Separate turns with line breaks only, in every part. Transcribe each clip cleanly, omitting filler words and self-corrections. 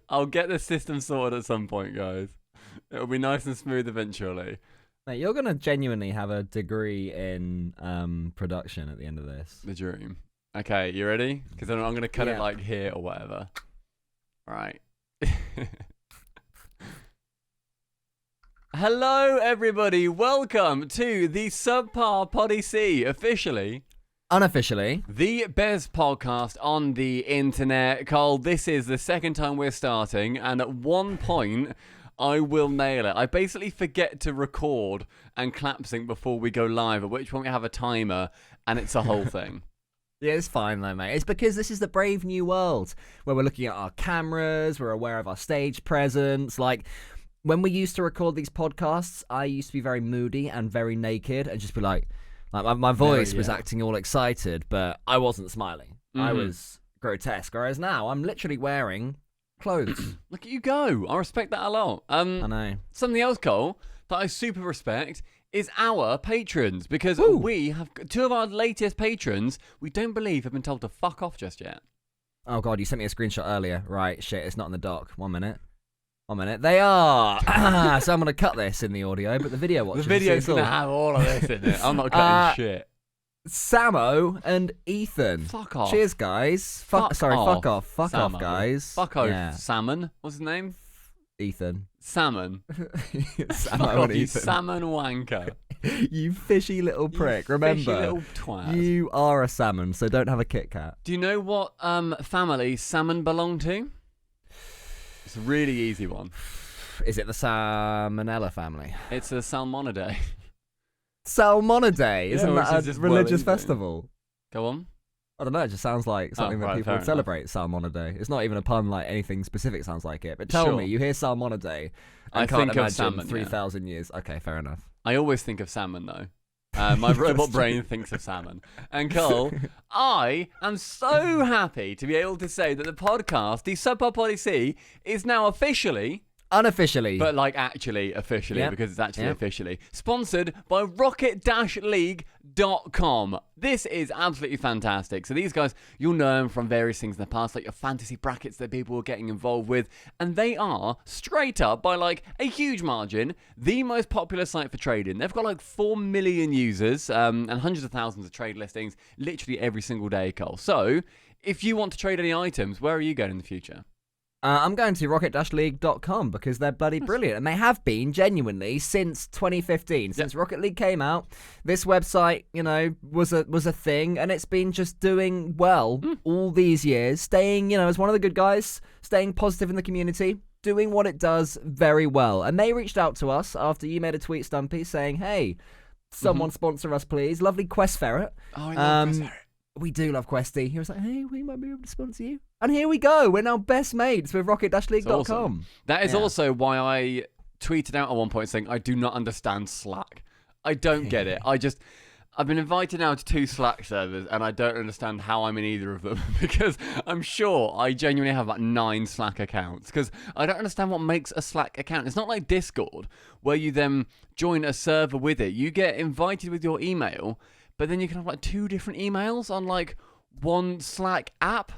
I'll get the system sorted at some point, guys. It'll be nice and smooth eventually.
Mate, you're gonna genuinely have a degree in production at the end of this.
The dream. Okay, you ready? Because I'm gonna cut it like here or whatever. Right. Hello, everybody. Welcome to the SubPar Poddy C, officially.
Unofficially.
The best podcast on the internet. Cole, this is the second time we're starting, and at one point, I will nail it. I basically forget to record and clap sync before we go live, at which point we have a timer, and it's a whole thing.
Yeah, it's fine though, mate. It's because this is the brave new world, where we're looking at our cameras, we're aware of our stage presence, like... When we used to record these podcasts, I used to be very moody and very naked and just be like my voice was acting all excited, but I wasn't smiling. I was grotesque. Whereas now, I'm literally wearing clothes.
Look at you go. I respect that a lot.
I know.
Something else, Cole, that I super respect is our patrons, because we have two of our latest patrons we don't believe have been told to fuck off just yet.
Oh, God, you sent me a screenshot earlier. Right, shit, it's not in the doc. 1 minute. They are. So I'm going to cut this in the audio, but the video watchers.
The video's going to have all of this in it. I'm not cutting shit.
Samo and Ethan.
Fuck off.
Cheers, guys. Fuck off. Fuck
Samo.
off, guys.
Fuck off. Yeah. Salmon. What's his name?
Ethan.
Salmon.
Samo and Ethan.
Salmon wanker.
You fishy little prick. Remember,
fishy little twat.
You are a salmon, so don't have a Kit Kat.
Do you know what family salmon belong to? It's a really easy one.
Is it the Salmonella family?
It's a Salmonidae.
Salmonidae? Isn't that a religious festival?
Go on.
I don't know, it just sounds like something that people would celebrate, Salmonidae. It's not even a pun like anything specific sounds like it. But tell me, you hear Salmonidae and
I
can't
think
imagine
of salmon,
3,000 years. Okay, fair enough.
I always think of salmon, though. My robot brain thinks of salmon. And Cole, I am so happy to be able to say that the podcast, the SubPar Poddy C, is now officially...
Unofficially.
But like actually officially, because it's actually officially. Sponsored by RocketDashLeague.com. This is absolutely fantastic. So these guys, you'll know them from various things in the past, like your fantasy brackets that people are getting involved with. And they are, straight up, by like a huge margin, the most popular site for trading. They've got like 4 million users and hundreds of thousands of trade listings literally every single day, Cole. So if you want to trade any items, where are you going in the future?
I'm going to RocketDashLeague.com because they're bloody brilliant. And they have been, genuinely, since 2015. Since Rocket League came out, this website, was a thing. And it's been just doing well all these years. Staying, as one of the good guys. Staying positive in the community. Doing what it does very well. And they reached out to us after you made a tweet, Stumpy, saying, hey, someone sponsor us, please. Lovely Quest Ferret.
Oh, I love Quest Ferret.
We do love Questy. He was like, hey, we might be able to sponsor you. And here we go. We're now best mates with RocketDashLeague.com.
Awesome. That is also why I tweeted out at one point saying, I do not understand Slack. I don't get it. I've been invited now to 2 Slack servers, and I don't understand how I'm in either of them, because I'm sure I genuinely have like 9 Slack accounts, because I don't understand what makes a Slack account. It's not like Discord, where you then join a server with it. You get invited with your email, but then you can have like 2 different emails on like one Slack app.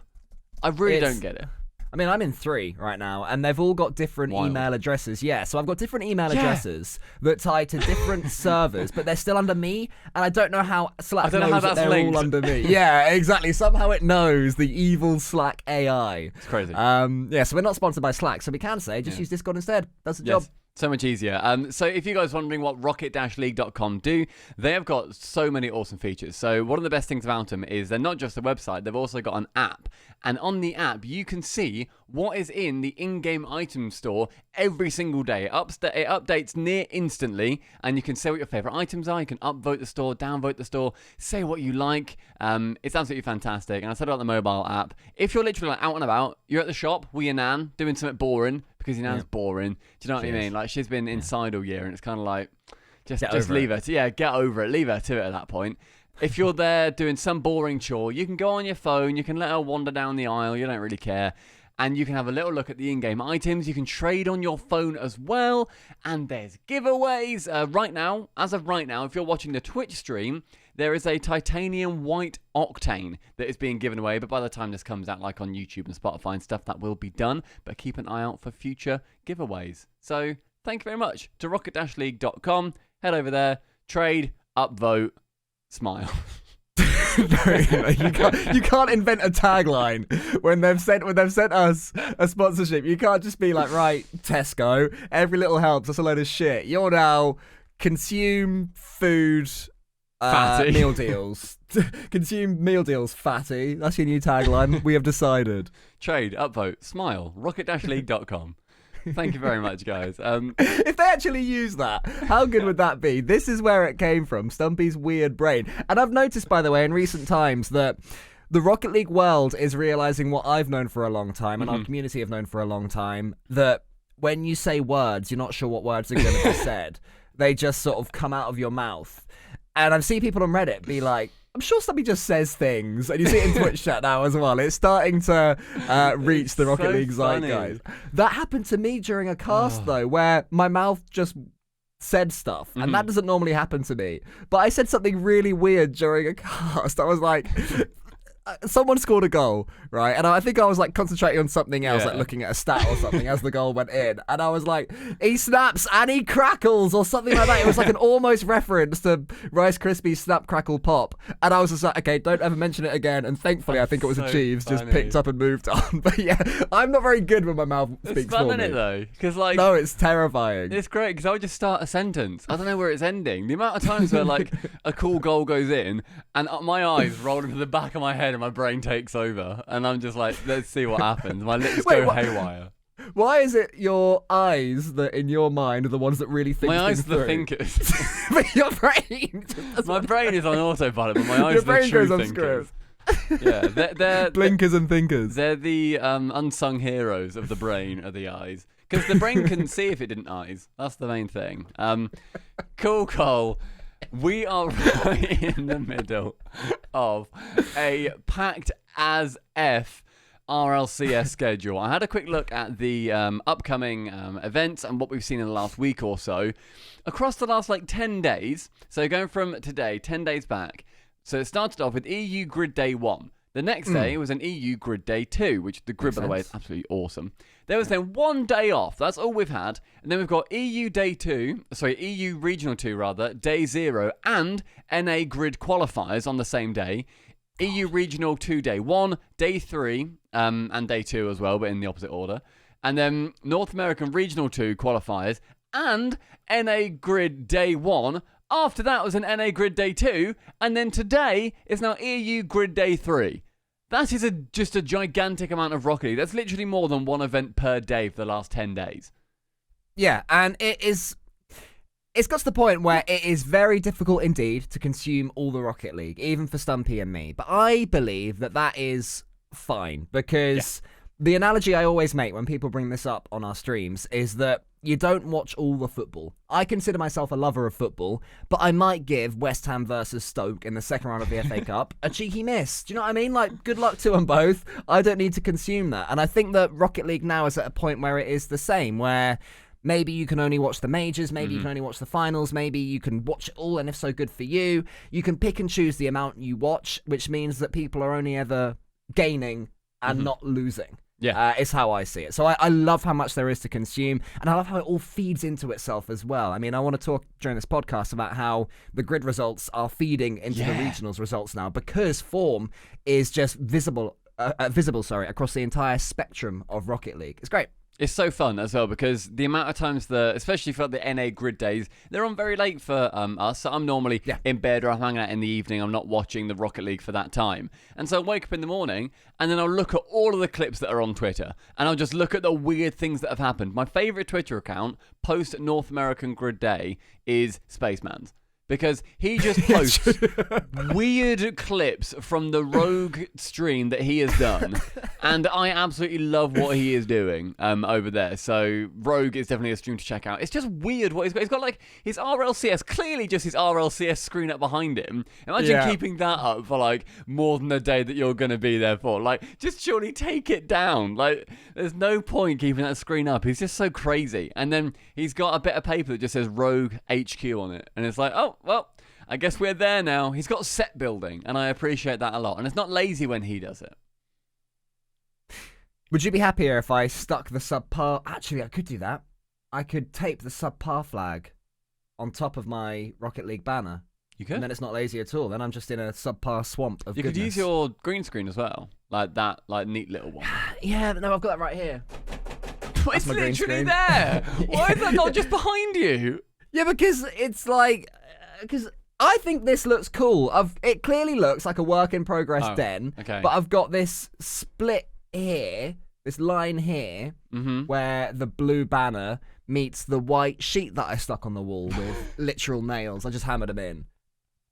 I really don't get it.
I mean, I'm in 3 right now, and they've all got different email addresses. Yeah, so I've got different email addresses that tie to different servers, but they're still under me, and I don't know how Slack knows that they're all under me. Yeah, exactly. Somehow it knows the evil Slack AI.
It's crazy.
So we're not sponsored by Slack, so we can say just use Discord instead. That's the job.
So much easier. So if you guys are wondering what RocketDashLeague.com do, they have got so many awesome features. So one of the best things about them is they're not just a website, they've also got an app. And on the app, you can see what is in the in-game item store every single day. It updates near instantly, and you can say what your favorite items are. You can upvote the store, downvote the store, say what you like. It's absolutely fantastic. And I said about the mobile app, if you're literally like out and about, you're at the shop with your nan doing something boring, because your nan's boring. Do you know what I mean? Like, she's been inside all year, and it's kind of like, just leave her. Get over it. Leave her to it at that point. If you're there doing some boring chore, you can go on your phone, you can let her wander down the aisle, you don't really care. and you can have a little look at the in-game items. You can trade on your phone as well, and there's giveaways. Right now, as of right now, if you're watching the Twitch stream, there is a titanium white octane that is being given away, but by the time this comes out, like on YouTube and Spotify and stuff, that will be done. But keep an eye out for future giveaways. So thank you very much to RocketDashLeague.com. Head over there, trade, upvote, smile.
You can't invent a tagline when they've sent us a sponsorship. You can't just be like, right, Tesco, every little helps. That's a load of shit. You're now consume food meal deals. Consume meal deals, fatty. That's your new tagline. We have decided.
Trade, upvote, smile. RocketDashLeague.com. Thank you very much, guys.
If they actually use that, how good would that be? This is where it came from, Stumpy's weird brain. And I've noticed, by the way, in recent times that the Rocket League world is realizing what I've known for a long time, and our community have known for a long time, that when you say words, you're not sure what words are going to be said. They just sort of come out of your mouth. And I've seen people on Reddit be like, I'm sure somebody just says things, and you see it in Twitch chat now as well. It's starting to reach the Rocket League zeitgeist. That happened to me during a cast, though, where my mouth just said stuff, and that doesn't normally happen to me. But I said something really weird during a cast. I was like... Someone scored a goal, right? And I think I was like concentrating on something else, like looking at a stat or something as the goal went in. And I was like, he snaps and he crackles or something like that. It was like an almost reference to Rice Krispies Snap Crackle Pop. And I was just like, okay, don't ever mention it again. And thankfully, I think it was Achieves, just picked up and moved on. But yeah, I'm not very good when my mouth speaks for me.
It's fun, isn't it, though? Because like,
no, it's terrifying.
It's great because I would just start a sentence. I don't know where it's ending. The amount of times where like a cool goal goes in and my eyes roll into the back of my head and my brain takes over, and I'm just like, let's see what happens. My lips go haywire.
Why is it your eyes that, in your mind, are the ones that really think?
My eyes are the thinkers.
But your brain.
My brain is on autopilot, but my eyes
your
are
brain
the true
goes on
thinkers.
script.
Yeah, they're
blinkers and thinkers.
They're the unsung heroes of the brain, are the eyes. Because the brain couldn't see if it didn't eyes. That's the main thing. Cool, Cole. We are right in the middle of a packed as F RLCS schedule. I had a quick look at the upcoming events and what we've seen in the last week or so. Across the last 10 days, so going from today, 10 days back, so it started off with EU Grid Day 1. The next day was an EU Grid Day 2, which the grid, by the way, is absolutely awesome. There was then 1 day off. That's all we've had. And then we've got EU Regional 2, rather, Day 0, and NA Grid qualifiers on the same day. EU Regional 2, Day 1, Day 3, and Day 2 as well, but in the opposite order. And then North American Regional 2 qualifiers, and NA Grid Day 1. After that was an NA Grid Day 2, and then today is now EU Grid Day 3. That is just a gigantic amount of Rocket League. That's literally more than one event per day for the last 10 days.
Yeah, and it's got to the point where it is very difficult indeed to consume all the Rocket League, even for Stumpy and me. But I believe that is fine, because the analogy I always make when people bring this up on our streams is that you don't watch all the football. I consider myself a lover of football, but I might give West Ham versus Stoke in the second round of the FA Cup a cheeky miss. Do you know what I mean? Like, good luck to them both. I don't need to consume that. And I think that Rocket League now is at a point where it is the same, where maybe you can only watch the majors, maybe you can only watch the finals, maybe you can watch it all, and if so, good for you. You can pick and choose the amount you watch, which means that people are only ever gaining and not losing.
Yeah,
is how I see it. So I love how much there is to consume, and I love how it all feeds into itself as well. I mean, I want to talk during this podcast about how the grid results are feeding into the regionals results now, because form is just visible across the entire spectrum of Rocket League. It's great.
It's so fun as well, because the amount of times, especially for the NA grid days, they're on very late for us. So I'm normally in bed, or I'm hanging out in the evening. I'm not watching the Rocket League for that time. And so I'll wake up in the morning, and then I'll look at all of the clips that are on Twitter, and I'll just look at the weird things that have happened. My favorite Twitter account, post North American Grid Day, is Spaceman's. because he just posts weird clips from the Rogue stream that he has done, and I absolutely love what he is doing over there. So Rogue is definitely a stream to check out. It's just weird what he's got. He's got like his RLCS, clearly just his RLCS screen up behind him. Imagine keeping that up for like more than a day that you're going to be there for. Like, just surely take it down. Like, there's no point keeping that screen up. He's just so crazy. And then he's got a bit of paper that just says Rogue HQ on it. And it's like, oh, well, I guess we're there now. He's got set building, and I appreciate that a lot. And it's not lazy when he does it.
Would you be happier if I stuck the SubPar? Actually, I could do that. I could tape the SubPar flag on top of my Rocket League banner.
You could.
And then it's not lazy at all. Then I'm just in a SubPar swamp of goodness.
You could use your green screen as well. Like that, like neat little one.
Yeah, no, I've got that right here.
It's literally there. Why is that not just behind you?
Yeah, because it's like... Because I think this looks cool. It clearly looks like a work in progress den.
Okay.
But I've got this split here, this line here, where the blue banner meets the white sheet that I stuck on the wall with literal nails. I just hammered them in.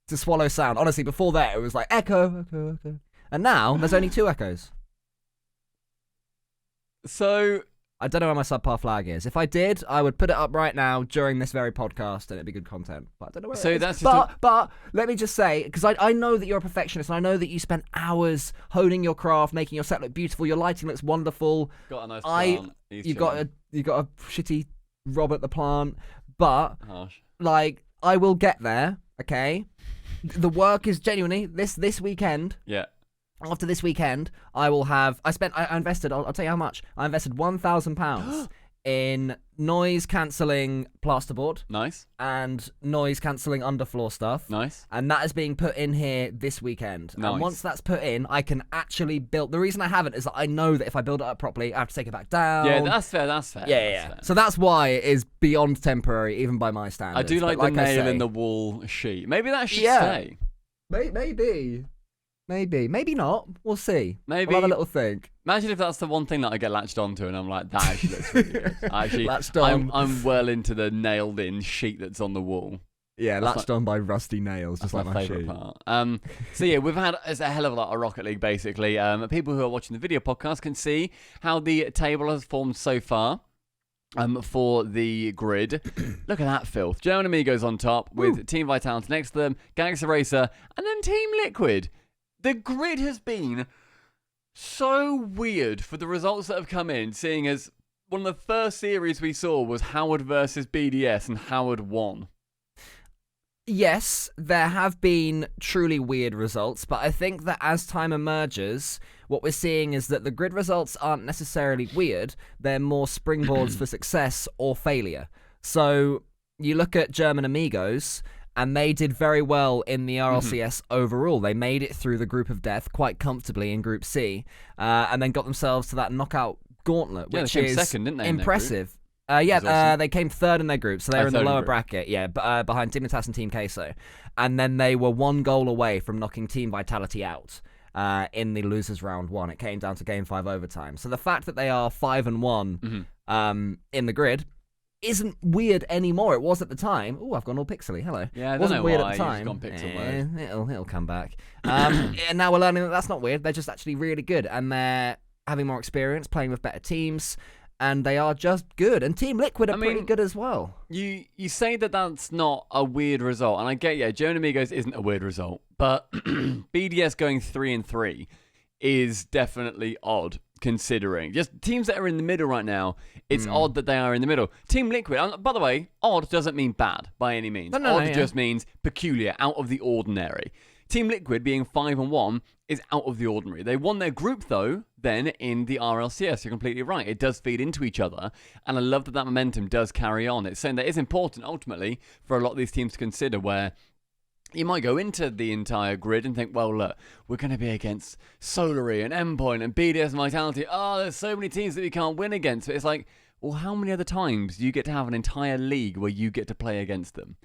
To swallow sound. Honestly, before that, it was like echo, echo, echo. And now, there's only 2 echoes.
So...
I don't know where my SubPar flag is. If I did, I would put it up right now during this very podcast, and it'd be good content. But I don't know where it is.
That's just
but let me just say, because I know that you're a perfectionist, and I know that you spent hours honing your craft, making your set look beautiful. Your lighting looks wonderful.
Got a nice plant.
You got a shitty Robert the plant, but
Harsh.
like I will get there. Okay, the work is genuinely this weekend.
Yeah.
After this weekend, I will have. I invested. I'll tell you how much. I invested £1,000 in noise cancelling plasterboard.
Nice.
And noise cancelling underfloor stuff.
Nice.
And that is being put in here this weekend.
Nice.
And once that's put in, I can actually build. The reason I haven't is that I know that if I build it up properly, I have to take it back down.
Yeah, that's fair.
Yeah. So that's why it is beyond temporary, even by my standards.
I do like the nail in the wall sheet. Maybe that should stay.
Maybe not. We'll see.
Maybe.
We'll have a little think.
Imagine if that's the one thing that I get latched onto, and I'm like, that actually looks really good. Actually,
latched on.
I'm well into the nailed-in sheet that's on the wall.
Yeah, latched on by rusty nails, just like my
favourite
sheet.
part. So yeah, we've had a hell of a lot of Rocket League, basically. People who are watching the video podcast can see how the table has formed so far. For the grid. Look at that filth. Joe and Amigos on top with Team Vitality next to them, Galaxy Racer, and then Team Liquid. The grid has been so weird for the results that have come in, seeing as one of the first series we saw was Howard versus BDS, and Howard won.
Yes, there have been truly weird results, but I think that as time emerges, what we're seeing is that the grid results aren't necessarily weird, they're more springboards for success or failure. So you look at German Amigos, and they did very well in the RLCS overall. They made it through the group of death quite comfortably in Group C, and then got themselves to that knockout gauntlet, which
they came
is
second, didn't they,
impressive. They came third in their group, so they were in the lower bracket, behind Team Natas and Team Queso. And then they were 1 goal away from knocking Team Vitality out in the losers round 1. It came down to Game 5 overtime. So the fact that they are 5-1 in the grid isn't weird anymore. It was at the time. Oh, I've gone all pixely. Hello.
Yeah, I don't
wasn't
know
weird
why
at the time.
You've gone pixel mode.
It'll come back. And now we're learning that that's not weird. They're just actually really good, and they're having more experience, playing with better teams, and they are just good. And Team Liquid are pretty good as well.
You say that that's not a weird result, and I get, Joe and Amigos isn't a weird result, but BDS going 3-3 is definitely odd. Considering just teams that are in the middle right now, it's odd that they are in the middle. Team Liquid, by the way, odd doesn't mean bad by any means. Odd just means peculiar, out of the ordinary. Team Liquid being 5-1 is out of the ordinary. They won their group though, then in the RLCS. You're completely right. It does feed into each other, and I love that momentum does carry on. It's saying that it's important ultimately for a lot of these teams to consider where you might go into the entire grid and think, well, look, we're going to be against Solary and Endpoint and BDS and Vitality. Oh, there's so many teams that we can't win against. But it's like, well, how many other times do you get to have an entire league where you get to play against them?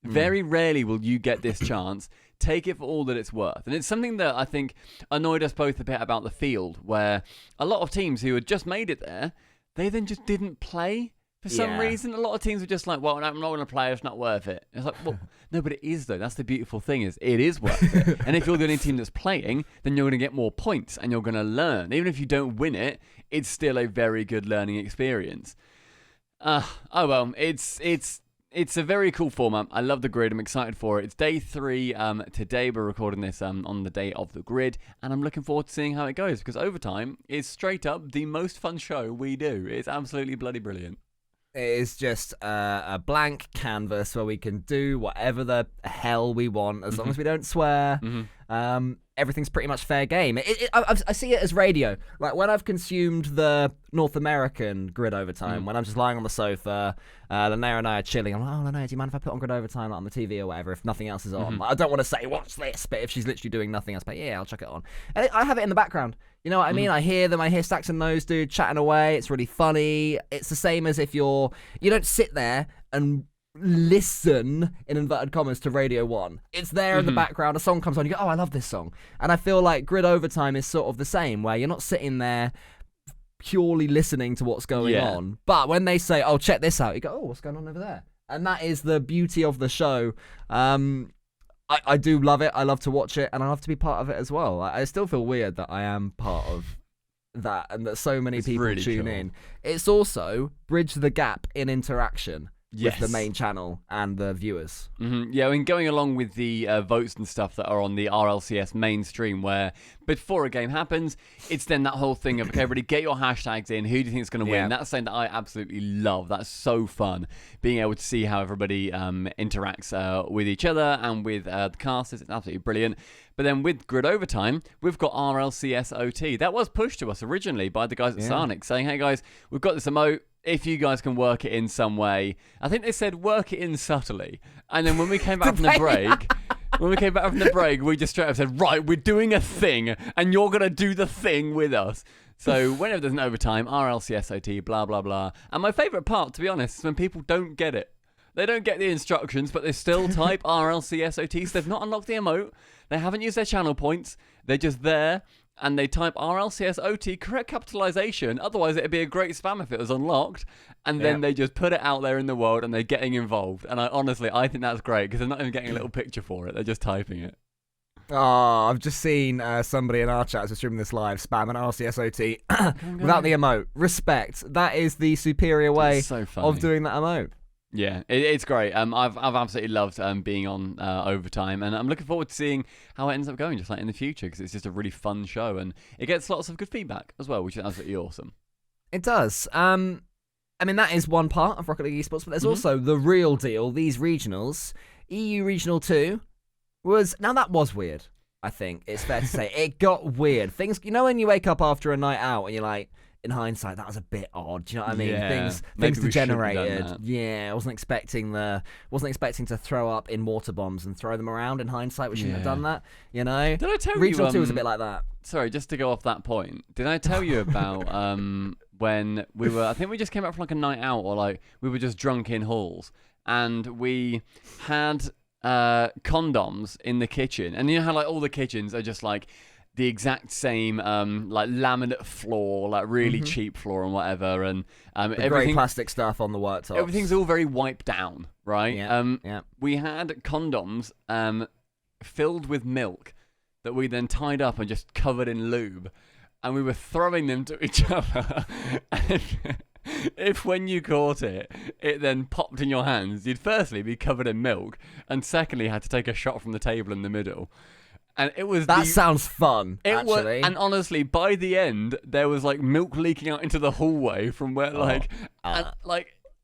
Very rarely will you get this chance. Take it for all that it's worth. And it's something that I think annoyed us both a bit about the field, where a lot of teams who had just made it there, they then just didn't play For some reason, a lot of teams are just like, well, I'm not going to play. It's not worth it. It's like, well, no, but it is, though. That's the beautiful thing is it is worth it. And if you're the only team that's playing, then you're going to get more points and you're going to learn. Even if you don't win it, it's still a very good learning experience. Well, it's a very cool format. I love the grid. I'm excited for it. It's day 3 today. We're recording this on the day of the grid, and I'm looking forward to seeing how it goes because Overtime is straight up the most fun show we do. It's absolutely bloody brilliant.
It is just a blank canvas where we can do whatever the hell we want as long as we don't swear. Everything's pretty much fair game. I see it as radio. Like when I've consumed the North American grid overtime, when I'm just lying on the sofa, Linnea and I are chilling. I'm like, oh, Linnea, do you mind if I put on grid overtime like, on the TV or whatever if nothing else is on? Like, I don't want to say, watch this, but if she's literally doing nothing else, but yeah, I'll chuck it on. And I have it in the background. You know what I mean? I hear them. I hear Stacks and Nose Dude chatting away. It's really funny. It's the same as if you don't sit there and listen in inverted commas to Radio 1. It's there in the background. A song comes on. You go, oh, I love this song. And I feel like grid overtime is sort of the same, where you're not sitting there purely listening to what's going on. But when they say, oh, check this out, you go, oh, what's going on over there? And that is the beauty of the show. I do love it. I love to watch it, and I love to be part of it as well. I still feel weird that I am part of that and that so many people really tune in. It's also bridge the gap in interaction with the main channel and the viewers.
Yeah, and going along with the votes and stuff that are on the RLCS mainstream, where before a game happens, it's then that whole thing of, okay, everybody get your hashtags in. Who do you think is going to win? That's something that I absolutely love. That's so fun, being able to see how everybody interacts with each other and with the casters. It's absolutely brilliant. But then with Grid Overtime, we've got RLCS OT. That was pushed to us originally by the guys at Sarnik saying, hey guys, we've got this emote. If you guys can work it in some way. I think they said work it in subtly. And then when we came back from the break, we just straight up said, right, we're doing a thing and you're going to do the thing with us. So whenever there's an overtime, RLCS OT, blah, blah, blah. And my favourite part, to be honest, is when people don't get it. They don't get the instructions, but they still type RLCS OT. So they've not unlocked the emote. They haven't used their channel points. They're just there. And they type RLCS OT, correct capitalization. Otherwise, it'd be a great spam if it was unlocked. And then they just put it out there in the world and they're getting involved. And I think that's great because they're not even getting a little picture for it. They're just typing it.
Oh, I've just seen somebody in our chat who's streaming this live spam an RLCS OT without the emote. Respect. That is the superior way of doing that emote.
Yeah, it's great. I've absolutely loved being on Overtime, and I'm looking forward to seeing how it ends up going, just like in the future, because it's just a really fun show, and it gets lots of good feedback as well, which is absolutely awesome.
It does. I mean, that is one part of Rocket League Esports, but there's also the real deal. These regionals, EU Regional 2 that was weird. I think it's fair to say it got weird. Things, when you wake up after a night out and you're like, in hindsight, that was a bit odd. Do you know what I mean?
Yeah,
things degenerated. Yeah, I wasn't expecting to throw up in water bombs and throw them around. In hindsight, we shouldn't have done that. Did I tell you? Regional 2 was a bit like that.
Sorry, just to go off that point. Did I tell you about when we were? I think we just came back from like a night out, or like we were just drunk in halls, and we had condoms in the kitchen, and you know how like all the kitchens are just like the exact same like laminate floor, like really cheap floor and whatever, and
the grey plastic stuff on the worktops.
Everything's all very wiped down, right?
Yeah.
We had condoms filled with milk that we then tied up and just covered in lube, and we were throwing them to each other. If when you caught it then popped in your hands, you'd firstly be covered in milk, and secondly had to take a shot from the table in the middle. And it was
sounds fun, actually.
And honestly, by the end, there was like milk leaking out into the hallway from where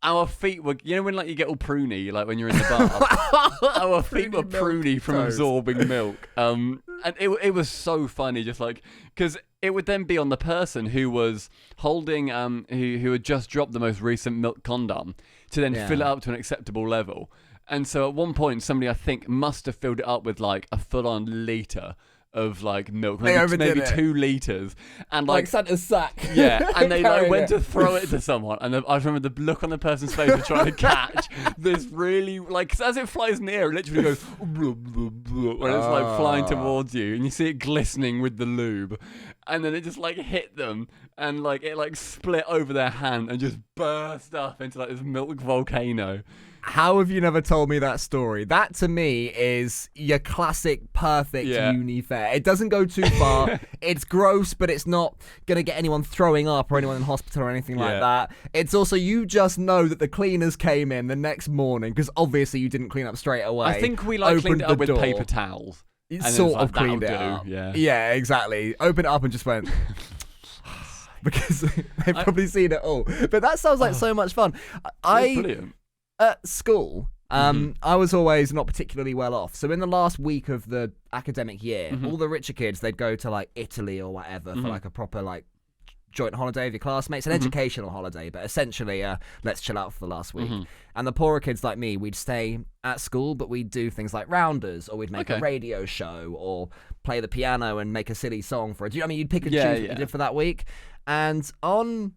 our feet were, when like you get all pruny, like when you're in the bath, our feet were pruny from absorbing milk. And it was so funny, just like, because it would then be on the person who was holding, who had just dropped the most recent milk condom to then fill it up to an acceptable level. And so at one point, somebody, I think, must have filled it up with like a full-on litre of like milk, maybe 2 litres, and like
Santa's sack.
Yeah, and they like went to throw it to someone, and I remember the look on the person's face of trying to catch this really, like, as it flies in the air, it literally goes when it's like flying towards you, and you see it glistening with the lube, and then it just like hit them, and like it like split over their hand and just burst up into like this milk volcano.
How have you never told me that story? That to me is your classic perfect uni fair. It doesn't go too far. It's gross, but it's not going to get anyone throwing up or anyone in hospital or anything like that. It's also, you just know that the cleaners came in the next morning, because obviously you didn't clean up straight away.
I think we like cleaned it up with paper towels.
It sort of cleaned it up. Yeah, exactly. Opened it up and just went... because they've probably seen it all. But that sounds like so much fun.
Brilliant.
At school, I was always not particularly well off. So in the last week of the academic year, all the richer kids, they'd go to like Italy or whatever for like a proper like joint holiday with your classmates, an educational holiday, but essentially let's chill out for the last week. And the poorer kids like me, we'd stay at school, but we'd do things like rounders, or we'd make a radio show, or play the piano and make a silly song for it. Do you know what I mean? You'd pick and choose what you did for that week. And on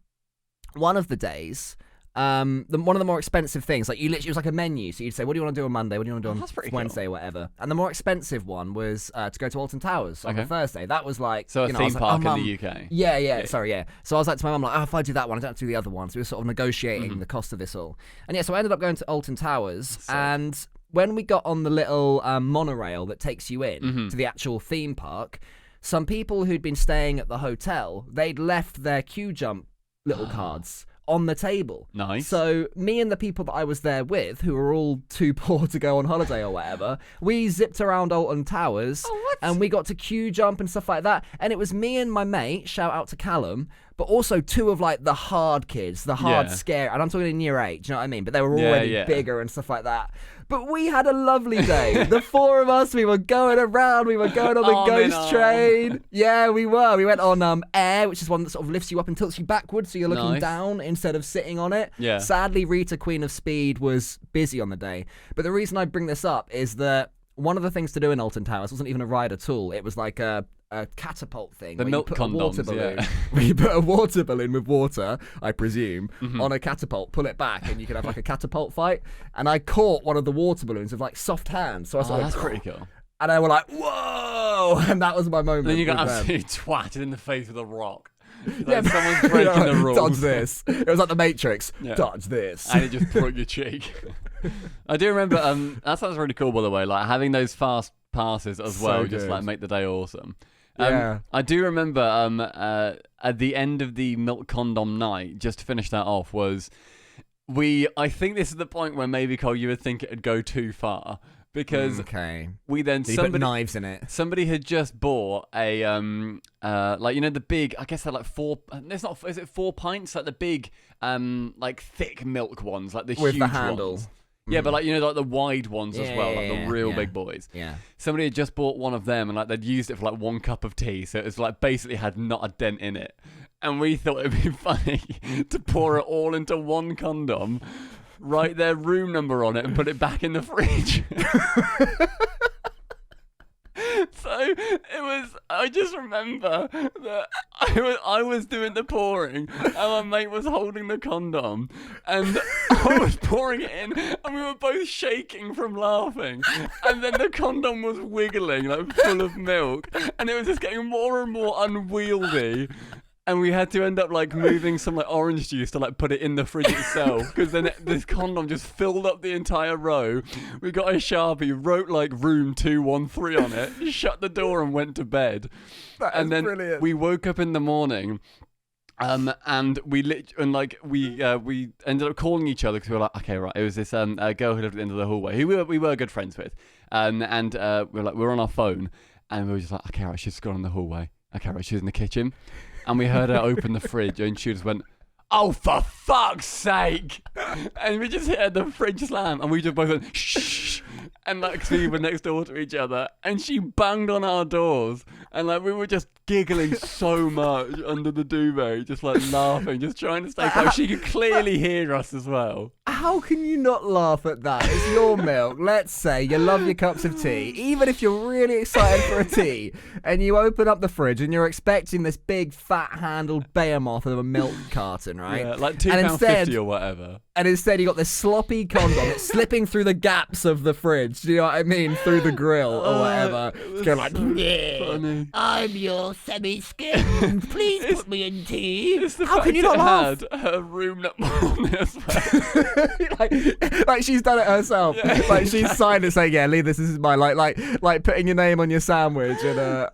one of the days... one of the more expensive things, like it was like a menu, so you'd say, what do you want to do on Monday, what do you want to do on Wednesday, whatever. And the more expensive one was to go to Alton Towers on a Thursday. That was like,
so a theme park in the UK.
Yeah. So I was like to my mum, like, if I do that one, I don't have to do the other one. So we were sort of negotiating the cost of this all. And so I ended up going to Alton Towers, and when we got on the little monorail that takes you in to the actual theme park, some people who'd been staying at the hotel, they'd left their queue jump little cards on the table.
Nice.
So me and the people that I was there with, who were all too poor to go on holiday or whatever, we zipped around Alton Towers and we got to queue jump and stuff like that. And it was me and my mate, shout out to Callum, but also two of like the hard kids, the hard scare, and I'm talking in year 8, do you know what I mean? But they were already bigger and stuff like that. But we had a lovely day. The four of us, we were going around, we were going on the ghost train. Yeah, we were. We went on air, which is one that sort of lifts you up and tilts you backwards, so you're looking down instead of sitting on it.
Yeah.
Sadly, Rita, Queen of Speed, was busy on the day. But the reason I bring this up is that one of the things to do in Alton Towers wasn't even a ride at all. It was like a catapult thing.
The milk condoms,
We put a water balloon with water, I presume, on a catapult, pull it back, and you could have like a catapult fight. And I caught one of the water balloons with like soft hands. So I was like,
that's pretty cool.
And they were like, whoa! And that was my moment.
Then you got absolutely twatted in the face with a rock. Like someone's breaking the rules.
Dodge this. It was like the Matrix. Dodge this.
And it just broke your cheek. I do remember, that sounds really cool, by the way, like having those fast passes as well, just like make the day awesome. I do remember at the end of the milk condom night, just to finish that off, was I think this is the point where maybe, Cole, you would think it'd go too far. Because we then
put knives in it.
Somebody had just bought a like, you know, the big, I guess they're like 4. Is it 4 pints? Like the big like thick milk ones, like the
with
huge
the handle.
Ones. Yeah, but like, you know, like the wide ones as well, like the real big boys.
Yeah.
Somebody had just bought one of them, and like they'd used it for like 1 cup of tea, so it was like basically had not a dent in it. And we thought it'd be funny to pour it all into one condom, write their room number on it, and put it back in the fridge. So it was, I just remember that I was doing the pouring and my mate was holding the condom and I was pouring it in and we were both shaking from laughing, and then the condom was wiggling like full of milk and it was just getting more and more unwieldy. And we had to end up like moving some like orange juice to like put it in the fridge itself, because then this condom just filled up the entire row. We got a Sharpie, wrote like room 213 on it, shut the door and went to bed. And then
brilliant.
We woke up in the morning, and we ended up calling each other because we were like, okay, right. It was this girl who lived at the end of the hallway who we were good friends with, and we were on our phone and we were just like, okay, right, she's gone in the hallway. Okay, right, she's in the kitchen. And we heard her open the fridge and she just went, oh, for fuck's sake. And we just heard the fridge slam and we just both went, shh. And like, 'cause we were next door to each other and she banged on our doors. And like, we were just giggling so much under the duvet, just like laughing, just trying to stay close. She could clearly hear us as well.
How can you not laugh at that? It's your milk. Let's say you love your cups of tea, even if you're really excited for a tea, and you open up the fridge and you're expecting this big fat-handled behemoth of a milk carton, right?
Yeah, like £2.50 or whatever.
And instead you got this sloppy condom that's slipping through the gaps of the fridge. Do you know what I mean? Through the grill or whatever. It's going like, yeah. I'm your semi-skin. Please put me in tea.
It's the
How
fact
can you not
it
laugh?
had her room number on it as well.
like she's done it herself.
Yeah,
like she's signed it saying, "Yeah, Lee, this is my like putting your name on your sandwich in a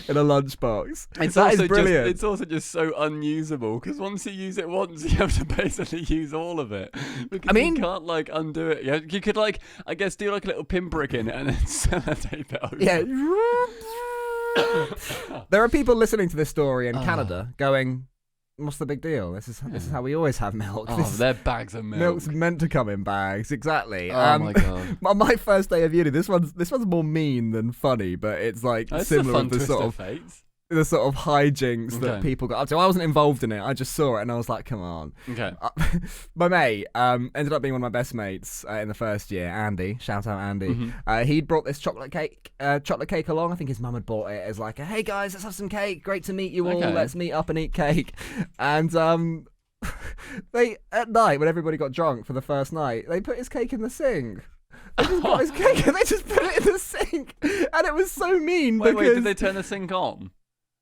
lunchbox."
It's
that
also
is brilliant.
It's also just so unusable because once you use it once, you have to basically use all of it. Because you can't like undo it. You could like, I guess, do like a little pinprick in it and then sellotape it over.
Yeah. There are people listening to this story in Canada going, "What's the big deal? This is how we always have milk.
Oh, they're bags of milk.
Milk's meant to come in bags, exactly."
Oh my god!
On my first day of uni, this one's more mean than funny, but it's like similar to the sort of hijinks that people got up to. I wasn't involved in it. I just saw it and I was like, "Come on."
Okay.
My mate ended up being one of my best mates in the first year. Andy, shout out Andy. He'd brought this chocolate cake along. I think his mum had bought it as like, "Hey guys, let's have some cake. Great to meet you all.
Okay.
Let's meet up and eat cake." And they at night when everybody got drunk for the first night, they put his cake in the sink. They just got his cake and they just put it in the sink, and it was so mean.
Wait,
because
did they turn the sink on?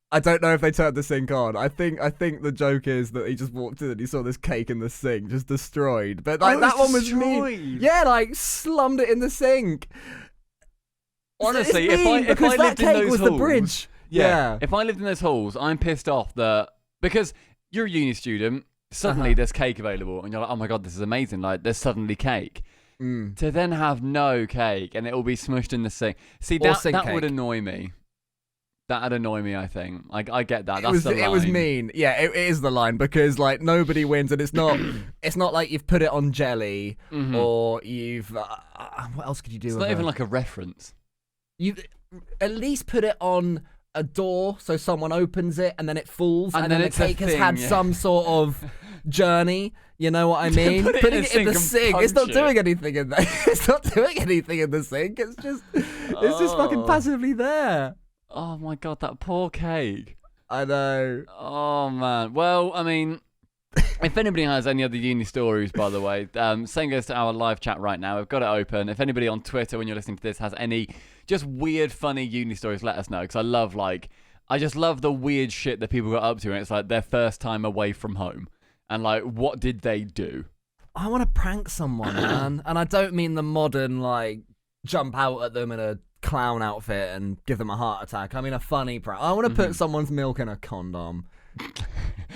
I don't know if they turned the sink on. I think the joke is that he just walked in and he saw this cake in the sink, just destroyed. But like that one was mean. Yeah, like slummed it in the sink.
Honestly,
it's mean
if I
that
lived in
cake
those
was
halls,
the bridge.
Yeah. If I lived in those halls, I'm pissed off that because you're a uni student, suddenly there's cake available, and you're like, "Oh my god, this is amazing!" Like there's suddenly cake. To then have no cake and it will be smushed in the sink. See, that would annoy me. That'd annoy me, I think. I get that. That's the line.
It was mean. Yeah, it is the line because like nobody wins, and it's not like you've put it on jelly or you've what else could you do?
It's not even like a reference.
You at least put it on a door so someone opens it and then it falls and then the cake has had some sort of journey. You know what I mean? Putting it in the sink. It's not doing anything in there. It's not doing anything in the sink. It's just fucking passively there.
Oh my god, that poor cake.
I know.
Oh man. Well, I mean, if anybody has any other uni stories, by the way, same goes to our live chat right now. We've got it open. If anybody on Twitter, when you're listening to this, has any just weird, funny uni stories, let us know. Because I just love the weird shit that people got up to, and it's like their first time away from home. And like, what did they do?
I want to prank someone, man. And I don't mean the modern, like, jump out at them in a clown outfit and give them a heart attack. I mean a funny prank. I want to put someone's milk in a condom.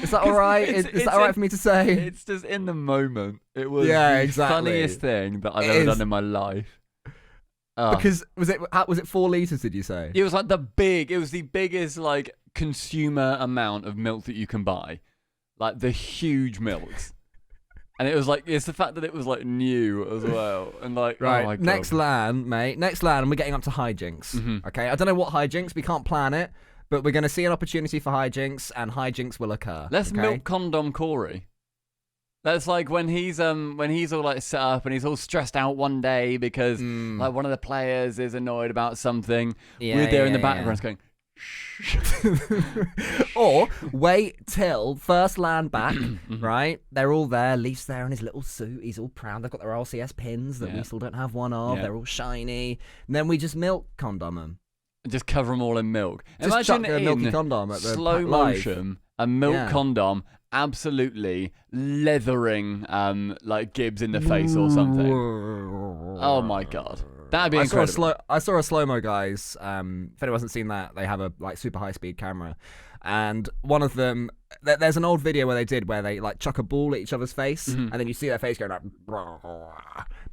Is that all right? Is that all right for me to say?
It's just in the moment. It was the funniest thing that I've ever done in my life.
Because was it 4 liters? Did you say?
It was like it was the biggest like consumer amount of milk that you can buy, like the huge milks. And it was like, it's the fact that it was like new as well. And like,
right.
Oh my God.
Next land, mate. Next land, and we're getting up to hijinks. Okay. I don't know what hijinks, we can't plan it, but we're going to see an opportunity for hijinks, and hijinks will occur.
Let's milk condom Corey. That's like when he's all like set up and he's all stressed out one day because like one of the players is annoyed about something. We're there in the background going,
or wait till first land back, right? They're all there. Leaf's there in his little suit. He's all proud. They've got their RLCS pins that we still don't have one of. They're all shiny. And then we just milk condom them.
Just cover them all in milk.
Just
imagine
chuck a milky condom at the
slow motion, a milk condom absolutely leathering like Gibbs in the face or something. Oh my God. That'd be incredible.
I saw a slow-mo, guys. If anyone hasn't seen that, they have a like super high-speed camera, and one of them, there's an old video where they like chuck a ball at each other's face, and then you see their face going like,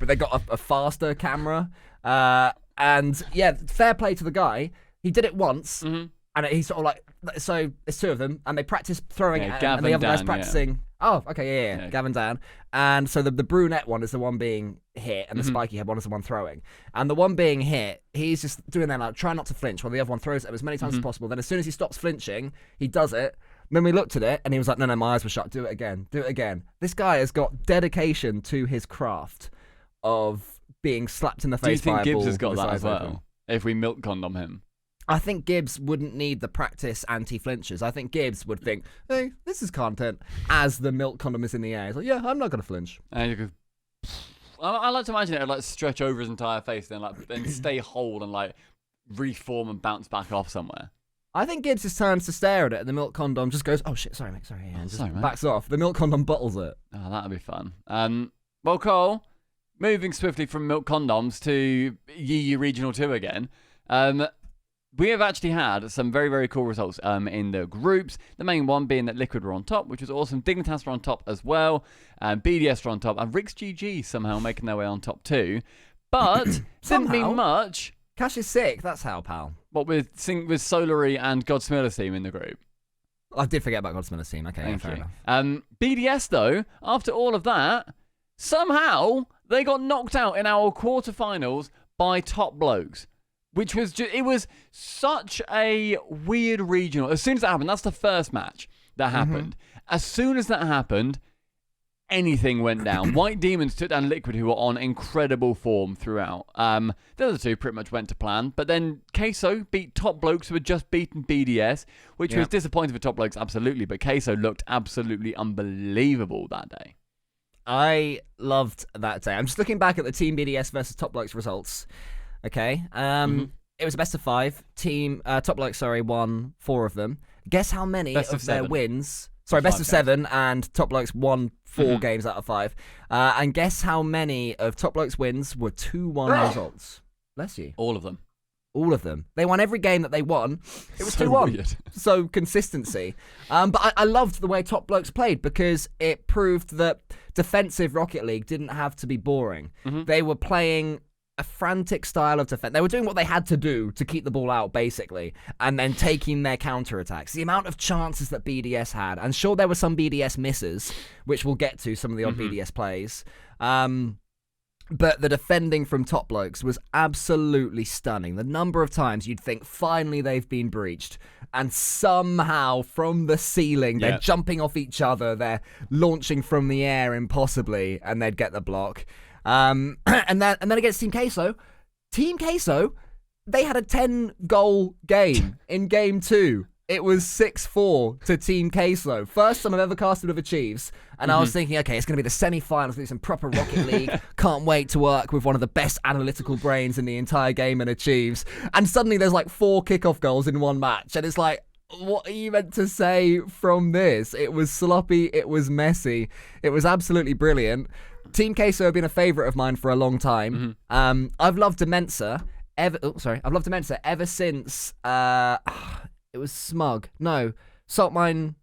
but they got a faster camera, and yeah, fair play to the guy. He did it once, and he's sort of like, so it's 2 of them, and they practice throwing it, and the other guy's practicing. Yeah. Oh, okay, yeah. Gavin Dan. And so the brunette one is the one being hit, and the spiky head one is the one throwing. And the one being hit, he's just doing that, like, try not to flinch, while the other one throws it as many times as possible. Then as soon as he stops flinching, he does it. Then we looked at it, and he was like, no, my eyes were shut. Do it again. This guy has got dedication to his craft of being slapped in the face by a ball.
Do you think Gibbs has got that as well, if we milk condom him?
I think Gibbs wouldn't need the practice anti-flinches. I think Gibbs would think, hey, this is content, as the milk condom is in the air. He's like, yeah, I'm not going to flinch.
And you go, I like to imagine it would like stretch over his entire face, then stay hold and like reform and bounce back off somewhere.
I think Gibbs just turns to stare at it, and the milk condom just goes, "Oh shit, sorry, mate, sorry," and just backs off. The milk condom bottles it.
Oh, that'd be fun. Well, Cole, moving swiftly from milk condoms to EU Regional 2 again. We have actually had some very, very cool results in the groups. The main one being that Liquid were on top, which was awesome. Dignitas were on top as well. BDS were on top. And Rick's GG somehow making their way on top too. But didn't mean much.
Cash is sick. That's how, pal.
What, with Solary and Godsmiller's team in the group?
I did forget about Godsmiller's team. Okay, fair enough.
BDS, though, after all of that, somehow they got knocked out in our quarterfinals by Top Blokes. Which was it was such a weird regional. As soon as that happened, that's the first match that happened. As soon as that happened, anything went down. White Demons took down Liquid, who were on incredible form throughout. The other two pretty much went to plan. But then Queso beat Top Blokes, who had just beaten BDS, which was disappointing for Top Blokes, absolutely. But Queso looked absolutely unbelievable that day.
I loved that day. I'm just looking back at the Team BDS versus Top Blokes results. Okay. It was a best of 5. Top Blokes, won 4 of them. Guess how many of their wins? Sorry, best of 7, and Top Blokes won 4 games out of 5. And guess how many of Top Blokes' wins were 2-1 results? Bless you.
All of them.
All of them. They won every game that they won. It was 2-1.
Weird.
So consistency. But I loved the way Top Blokes played because it proved that defensive Rocket League didn't have to be boring. They were playing a frantic style of defense. They were doing what they had to do to keep the ball out, basically, and then taking their counterattacks. The amount of chances that BDS had, and sure, there were some BDS misses, which we'll get to, some of the odd BDS plays. But the defending from Top Blokes was absolutely stunning. The number of times you'd think, finally they've been breached, and somehow from the ceiling, they're jumping off each other, they're launching from the air impossibly, and they'd get the block. And then against Team Queso, they had a 10-goal game in Game 2. It was 6-4 to Team Queso. First time I've ever casted with a Chiefs. And I was thinking, okay, it's going to be the semi-finals, do some proper Rocket League. Can't wait to work with one of the best analytical brains in the entire game and Achieves. And suddenly there's like 4 kickoff goals in one match. And it's like, what are you meant to say from this? It was sloppy. It was messy. It was absolutely brilliant. Team Queso have been a favourite of mine for a long time. I've loved Demensa ever since it was Smug. No, Saltmine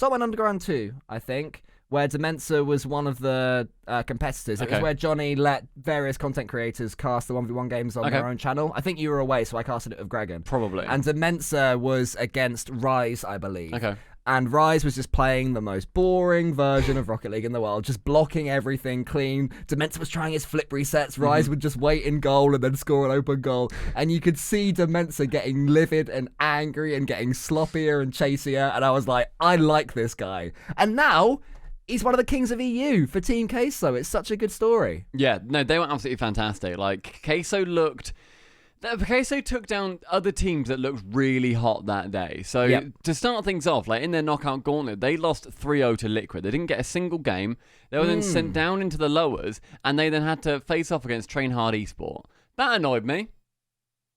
Underground 2, I think, where Demensa was one of the competitors. It was where Johnny let various content creators cast the 1v1 games on their own channel. I think you were away, so I casted it with Gregan.
Probably.
And Demensa was against Rise, I believe.
Okay.
And Rise was just playing the most boring version of Rocket League in the world, just blocking everything clean. Demensa was trying his flip resets. Rise would just wait in goal and then score an open goal. And you could see Demensa getting livid and angry and getting sloppier and chasier. And I was like, I like this guy. And now he's one of the kings of EU for Team Queso. It's such a good story.
Yeah, no, they were absolutely fantastic. Like, Queso took down other teams that looked really hot that day. So to start things off, like in their knockout gauntlet, they lost 3-0 to Liquid. They didn't get a single game. They were then sent down into the lowers, and they then had to face off against RL Esports. That annoyed me,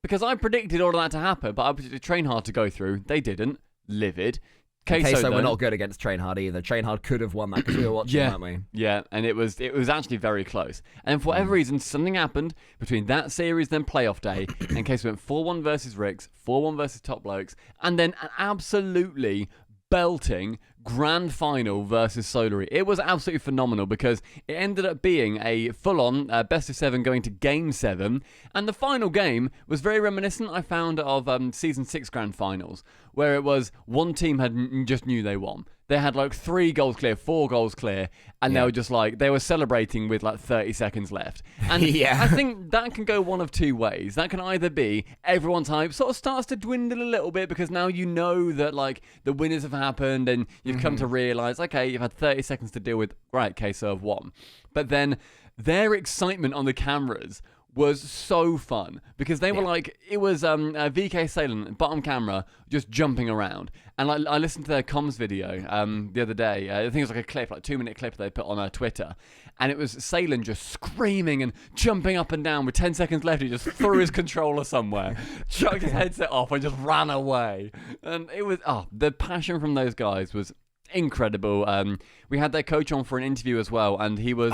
because I predicted all of that to happen, but I predicted Trainhard to go through. They didn't. Livid.
Queso were not good against Trainhard either. Trainhard could have won that because we were watching, weren't we?
Yeah, and it was actually very close. And for whatever reason, something happened between that series then playoff day, and Queso went 4-1 versus Ricks, 4-1 versus Top Blokes, and then an absolutely belting grand final versus Solary. It was absolutely phenomenal because it ended up being a full-on best of 7 going to game 7, and the final game was very reminiscent, I found, of season 6 grand finals, where it was one team just knew they won. They had like 3 goals clear, 4 goals clear, and they were just like, they were celebrating with like 30 seconds left. And I think that can go one of 2 ways. That can either be everyone's hype sort of starts to dwindle a little bit because now you know that like the winners have happened and you've come to realize, okay, you've had 30 seconds to deal with, right, Queso have won. But then their excitement on the cameras was so fun because they were like, it was VK Salem, bottom camera, just jumping around. And I listened to their comms video the other day. I think it was like a clip, like 2-minute clip they put on Twitter. And it was Salem just screaming and jumping up and down. With 10 seconds left, he just threw his controller somewhere, chucked his headset off and just ran away. And it was, the passion from those guys was incredible. We had their coach on for an interview as well, and he was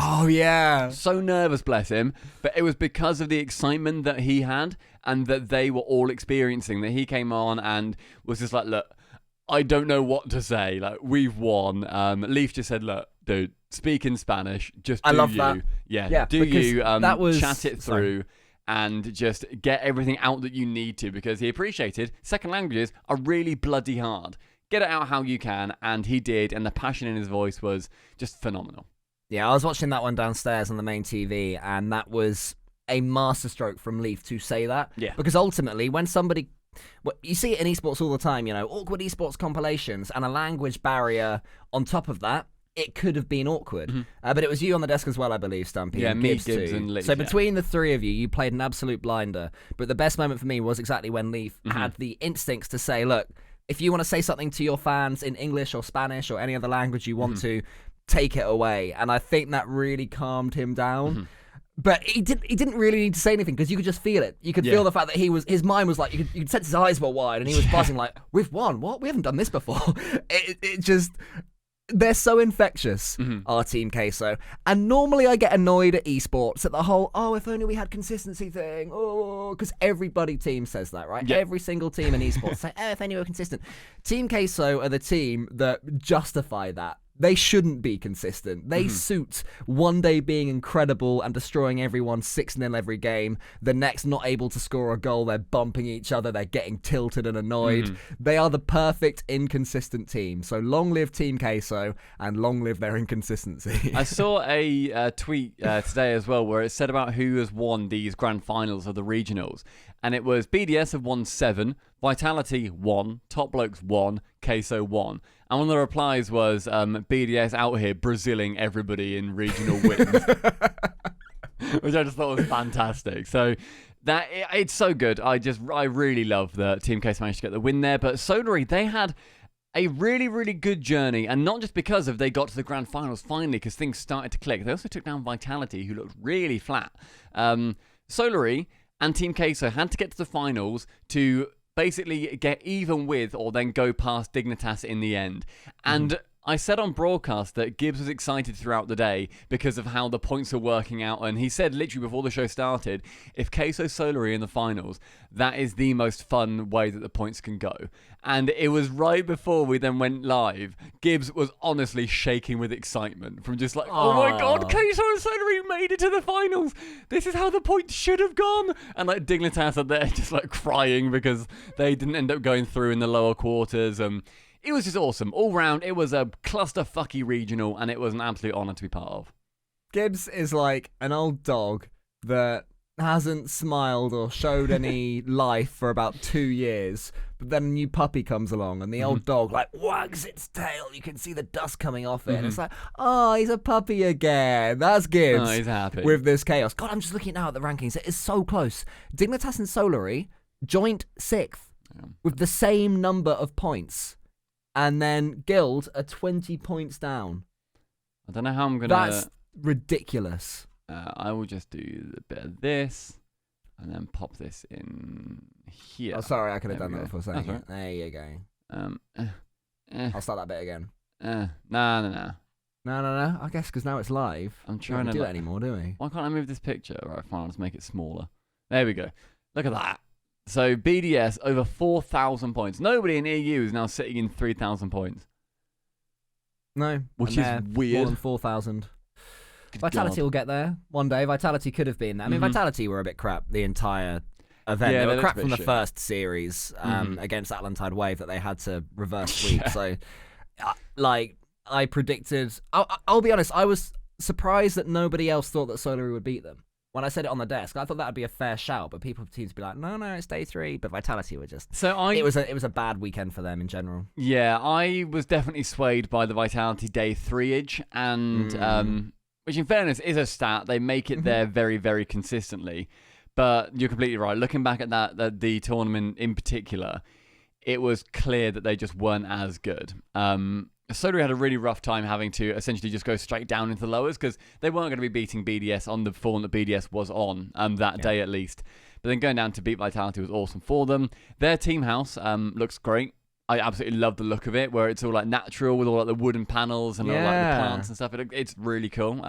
so nervous, bless him, but it was because of the excitement that he had and that they were all experiencing, that he came on and was just like, look, I don't know what to say, like, we've won. Leaf just said, look, dude, speak in Spanish, just do
that.
Chat it through and just get everything out that you need to, because he appreciated second languages are really bloody hard. Get it out how you can, and he did, and the passion in his voice was just phenomenal.
Yeah, I was watching that one downstairs on the main TV, and that was a masterstroke from Leaf to say that. Yeah. Because ultimately, when somebody... Well, you see it in esports all the time, you know, awkward esports compilations and a language barrier on top of that, it could have been awkward. Mm-hmm. But it was you on the desk as well, I believe, Stumpy.
Yeah,
and
me,
Gibbs
too. And Leaf,
so between the three of you, you played an absolute blinder. But the best moment for me was exactly when Leaf had the instincts to say, look, if you want to say something to your fans in English or Spanish or any other language you want to, take it away. And I think that really calmed him down. But he didn't really need to say anything because you could just feel it. You could feel the fact that his mind was like, you could sense his eyes were wide and he was buzzing like, we've won. What? We haven't done this before. It just... They're so infectious, our Team Queso. And normally I get annoyed at esports at the whole, if only we had consistency thing. Because everybody team says that, right? Every single team in esports say, if only we were consistent. Team Queso are the team that justify that. They shouldn't be consistent. They suit one day being incredible and destroying everyone 6-0 every game. The next not able to score a goal. They're bumping each other. They're getting tilted and annoyed. They are the perfect inconsistent team. So long live Team Queso and long live their inconsistency.
I saw a tweet today as well where it said about who has won these grand finals of the regionals. And it was BDS have won 7, Vitality 1, Top Blokes 1, Queso 1. And one of the replies was BDS out here Braziling everybody in regional wins, which I just thought was fantastic. So it's so good. I really love that Team Queso managed to get the win there. But Solary, they had a really, really good journey, and not just because they got to the grand finals finally, because things started to click. They also took down Vitality, who looked really flat. Solary and Team Queso had to get to the finals to basically get even with or then go past Dignitas in the end. And I said on broadcast that Gibbs was excited throughout the day because of how the points are working out, and he said literally before the show started, if Queso Solary in the finals, that is the most fun way that the points can go. And it was right before we then went live, Gibbs was honestly shaking with excitement from just like, oh my god, Queso and Solary made it to the finals, this is how the points should have gone. And like Dignitas are there just like crying because they didn't end up going through in the lower quarters. It was just awesome. All round, it was a clusterfucky regional, and it was an absolute honour to be part of.
Gibbs is like an old dog that hasn't smiled or showed any life for about 2 years, but then a new puppy comes along, and the old dog like wags its tail. You can see the dust coming off it, and it's like, he's a puppy again. That's Gibbs.
Oh, he's happy
with this chaos. God, I'm just looking now at the rankings. It is so close. Dignitas and Solary joint 6th with the same number of points. And then Guild are 20 points down.
I don't know how I'm going to...
That's ridiculous.
I will just do a bit of this and then pop this in here.
Oh, sorry, I could have done that before saying it. There you go. I'll start that bit again.
No.
No. I guess because now it's live.
I'm trying to
do it anymore, do we?
Why can't I move this picture? Right, fine, I'll just make it smaller. There we go. Look at that. So BDS over 4,000 points. Nobody in EU is now sitting in 3,000 points.
No,
which is weird.
More than 4,000. Vitality will get there one day. Vitality could have been there. I mean, Vitality were a bit crap the entire event.
Yeah,
they were crap from the first series against Atlantide Wave that they had to reverse sweep. So, like, I predicted... I'll be honest, I was surprised that nobody else thought that Solary would beat them. When I said it on the desk, I thought that would be a fair shout, but people seem to be like, no, it's day 3. But Vitality were just... It was a bad weekend for them in general.
Yeah, I was definitely swayed by the Vitality day 3-age, and which in fairness is a stat. They make it there very, very consistently. But you're completely right. Looking back at the tournament in particular, it was clear that they just weren't as good. Soda had a really rough time having to essentially just go straight down into the lowers because they weren't going to be beating BDS on the form that BDS was on that day at least. But then going down to beat Vitality was awesome for them. Their team house looks great. I absolutely love the look of it, where it's all like natural with all like the wooden panels and all like the plants and stuff. It's really cool.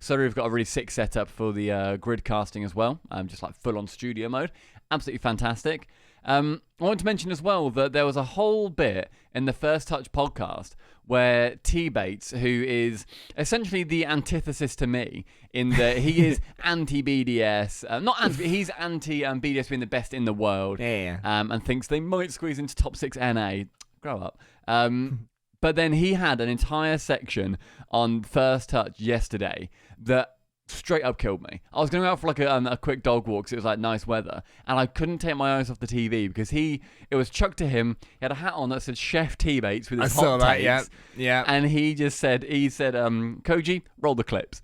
Soda have got a really sick setup for the grid casting as well, just like full on studio mode. Absolutely fantastic. I want to mention as well that there was a whole bit in the First Touch podcast where T-Bates, who is essentially the antithesis to me, in that he is anti-BDS, not anti, he's anti-BDS being the best in the world, and thinks they might squeeze into top 6 NA. Grow up. But then he had an entire section on First Touch yesterday that straight up killed me. I was going to go out for like a quick dog walk because it was like nice weather, and I couldn't take my eyes off the TV because it was chucked to him. He had a hat on that said Chef T-Bates with his hot takes. Yeah. And he said, Koji, roll the clips.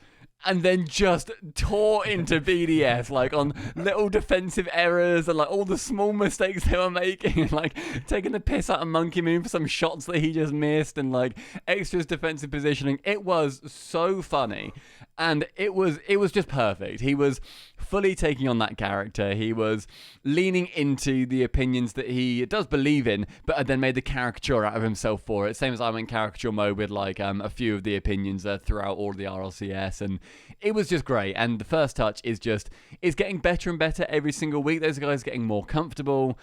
And then just tore into BDS, like on little defensive errors and like all the small mistakes they were making, and like taking the piss out of Monkey Moon for some shots that he just missed, and like extras defensive positioning. It was so funny, and it was just perfect. He was fully taking on that character. He was leaning into the opinions that he does believe in, but then made the caricature out of himself for it. Same as I'm in caricature mode with like a few of the opinions throughout all of the RLCS, and it was just great. And the First Touch is getting better and better every single week. Those guys are getting more comfortable.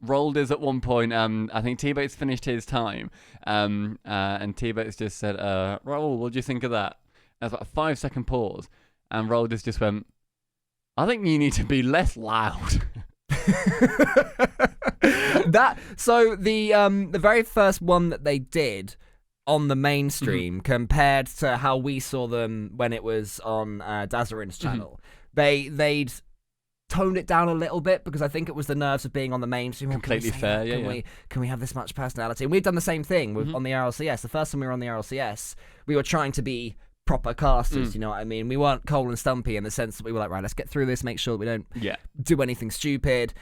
Rolled is at one point, I think T-Bates finished his time, and T-Bates just said, Raul, what do you think of that? There's like a 5-second pause, and Rolders just went, I think you need to be less loud.
So the very first one that they did on the mainstream compared to how we saw them when it was on Dazarin's channel, they'd toned it down a little bit because I think it was the nerves of being on the mainstream.
Completely fair,
Can we have this much personality? And we've done the same thing on the RLCS. The first time we were on the RLCS, we were trying to be proper casters, you know what I mean? We weren't Cole and Stumpy in the sense that we were like, right, let's get through this, make sure that we don't do anything stupid.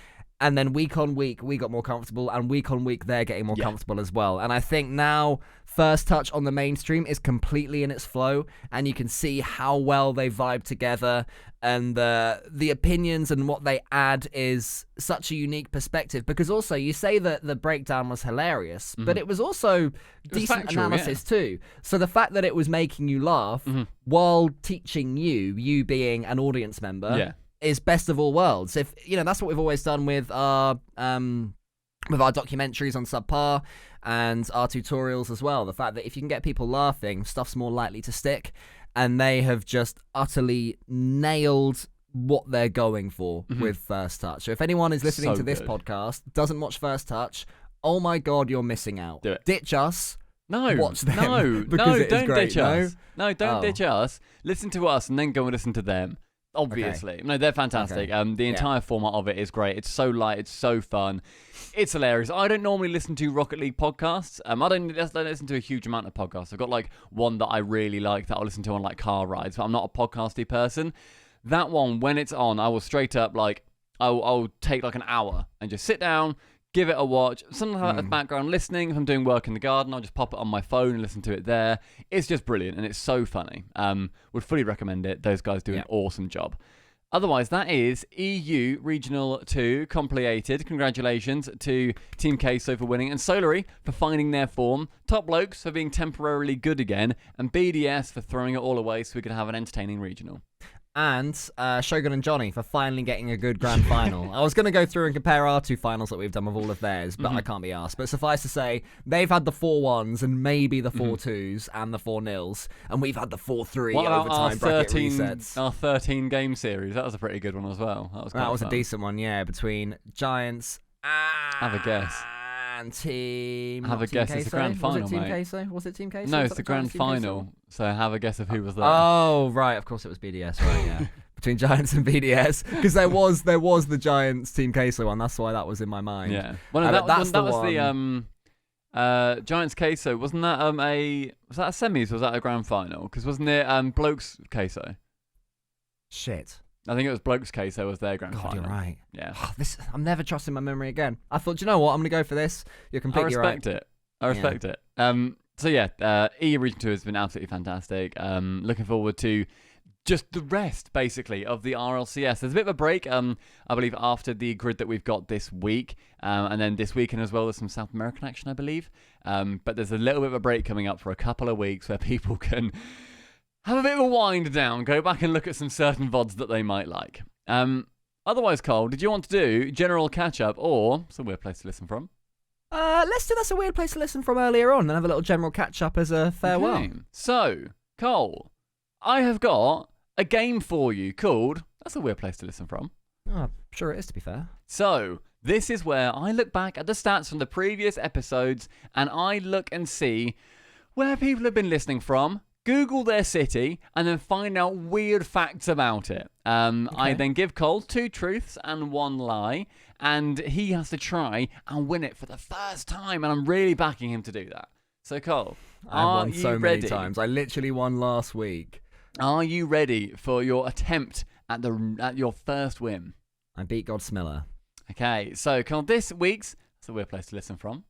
And then week on week, we got more comfortable, and week on week, they're getting more comfortable as well. And I think now First Touch on the mainstream is completely in its flow, and you can see how well they vibe together, and the opinions and what they add is such a unique perspective. Because also, you say that the breakdown was hilarious, but it was also decent factual, analysis too. So the fact that it was making you laugh while teaching you being an audience member, is best of all worlds. If that's what we've always done with our documentaries on SubPar and our tutorials as well. The fact that if you can get people laughing, stuff's more likely to stick, and they have just utterly nailed what they're going for with First Touch. So if anyone is listening to this podcast, doesn't watch First Touch, oh my god, you're missing out.
Do it.
Ditch us.
No,
watch them.
No, don't ditch us. No, don't
ditch
us. Listen to us and then go and listen to them. Obviously. Okay. No, they're fantastic. Okay. The entire format of it is great. It's so light. It's so fun. It's hilarious. I don't normally listen to Rocket League podcasts. I don't listen to a huge amount of podcasts. I've got like one that I really like that I'll listen to on like car rides, but I'm not a podcasty person. That one, when it's on, I will straight up like, I'll take like an hour and just sit down, give it a watch. Sometimes I have that background listening. If I'm doing work in the garden, I'll just pop it on my phone and listen to it there. It's just brilliant, and it's so funny. Would fully recommend it. Those guys do an awesome job. Otherwise, that is EU Regional 2 completed. Congratulations to Team Queso for winning, and Solary for finding their form, Top Blokes for being temporarily good again, and BDS for throwing it all away so we can have an entertaining regional.
And Shogun and Johnny for finally getting a good grand final. I was going to go through and compare our two finals that we've done with all of theirs, but I can't be asked. But suffice to say, they've had the 4-1s and maybe the 4-2s and the 4-0s, and we've had the 4-3 overtime bracket resets.
Our 13 game series, that was a pretty good one as well. That was
a decent one, between Giants and...
Have a guess.
And Team...
Have a guess, it's the grand final,
Was it Team Queso? Was it Team Queso?
No, it's the grand final. So have a guess of who was there.
Oh, right. Of course it was BDS, right, yeah. Between Giants and BDS. Because there was the Giants Team Queso one. That's why that was in my mind.
Yeah. Well, no, that was the Giants Queso. Wasn't that was that a semis or was that a grand final? Because wasn't it Blokes Queso?
Shit.
I think it was Bloke's case. That was their grand
God,
final.
you're right.
Yeah.
I'm never trusting my memory again. I thought, you know what? I'm going to go for this. You're completely right.
I respect it. So yeah, EU Region 2 has been absolutely fantastic. Looking forward to just the rest, basically, of the RLCS. There's a bit of a break, I believe, after the grid that we've got this week. And then this weekend as well, there's some South American action, I believe. But there's a little bit of a break coming up for a couple of weeks where people can have a bit of a wind down, go back and look at some certain VODs that they might like. Otherwise, Cole, did you want to do general catch-up or some weird place to listen from?
Let's do That's a Weird Place to Listen from earlier on and have a little general catch-up as a farewell.
Okay. So, Cole, I have got a game for you called That's a Weird Place to Listen from.
Oh, I'm sure it is, to be fair.
So, this is where I look back at the stats from the previous episodes and I look and see where people have been listening from, Google their city, and then find out weird facts about it. I then give Cole 2 truths and 1 lie, and he has to try and win it for the first time, and I'm really backing him to do that. So, Cole,
I've won so many
ready?
times. I literally won last week.
Are you ready for your attempt at your first win?
I beat Godsmiller.
Okay, so Cole, this week's That's a Weird Place to Listen from.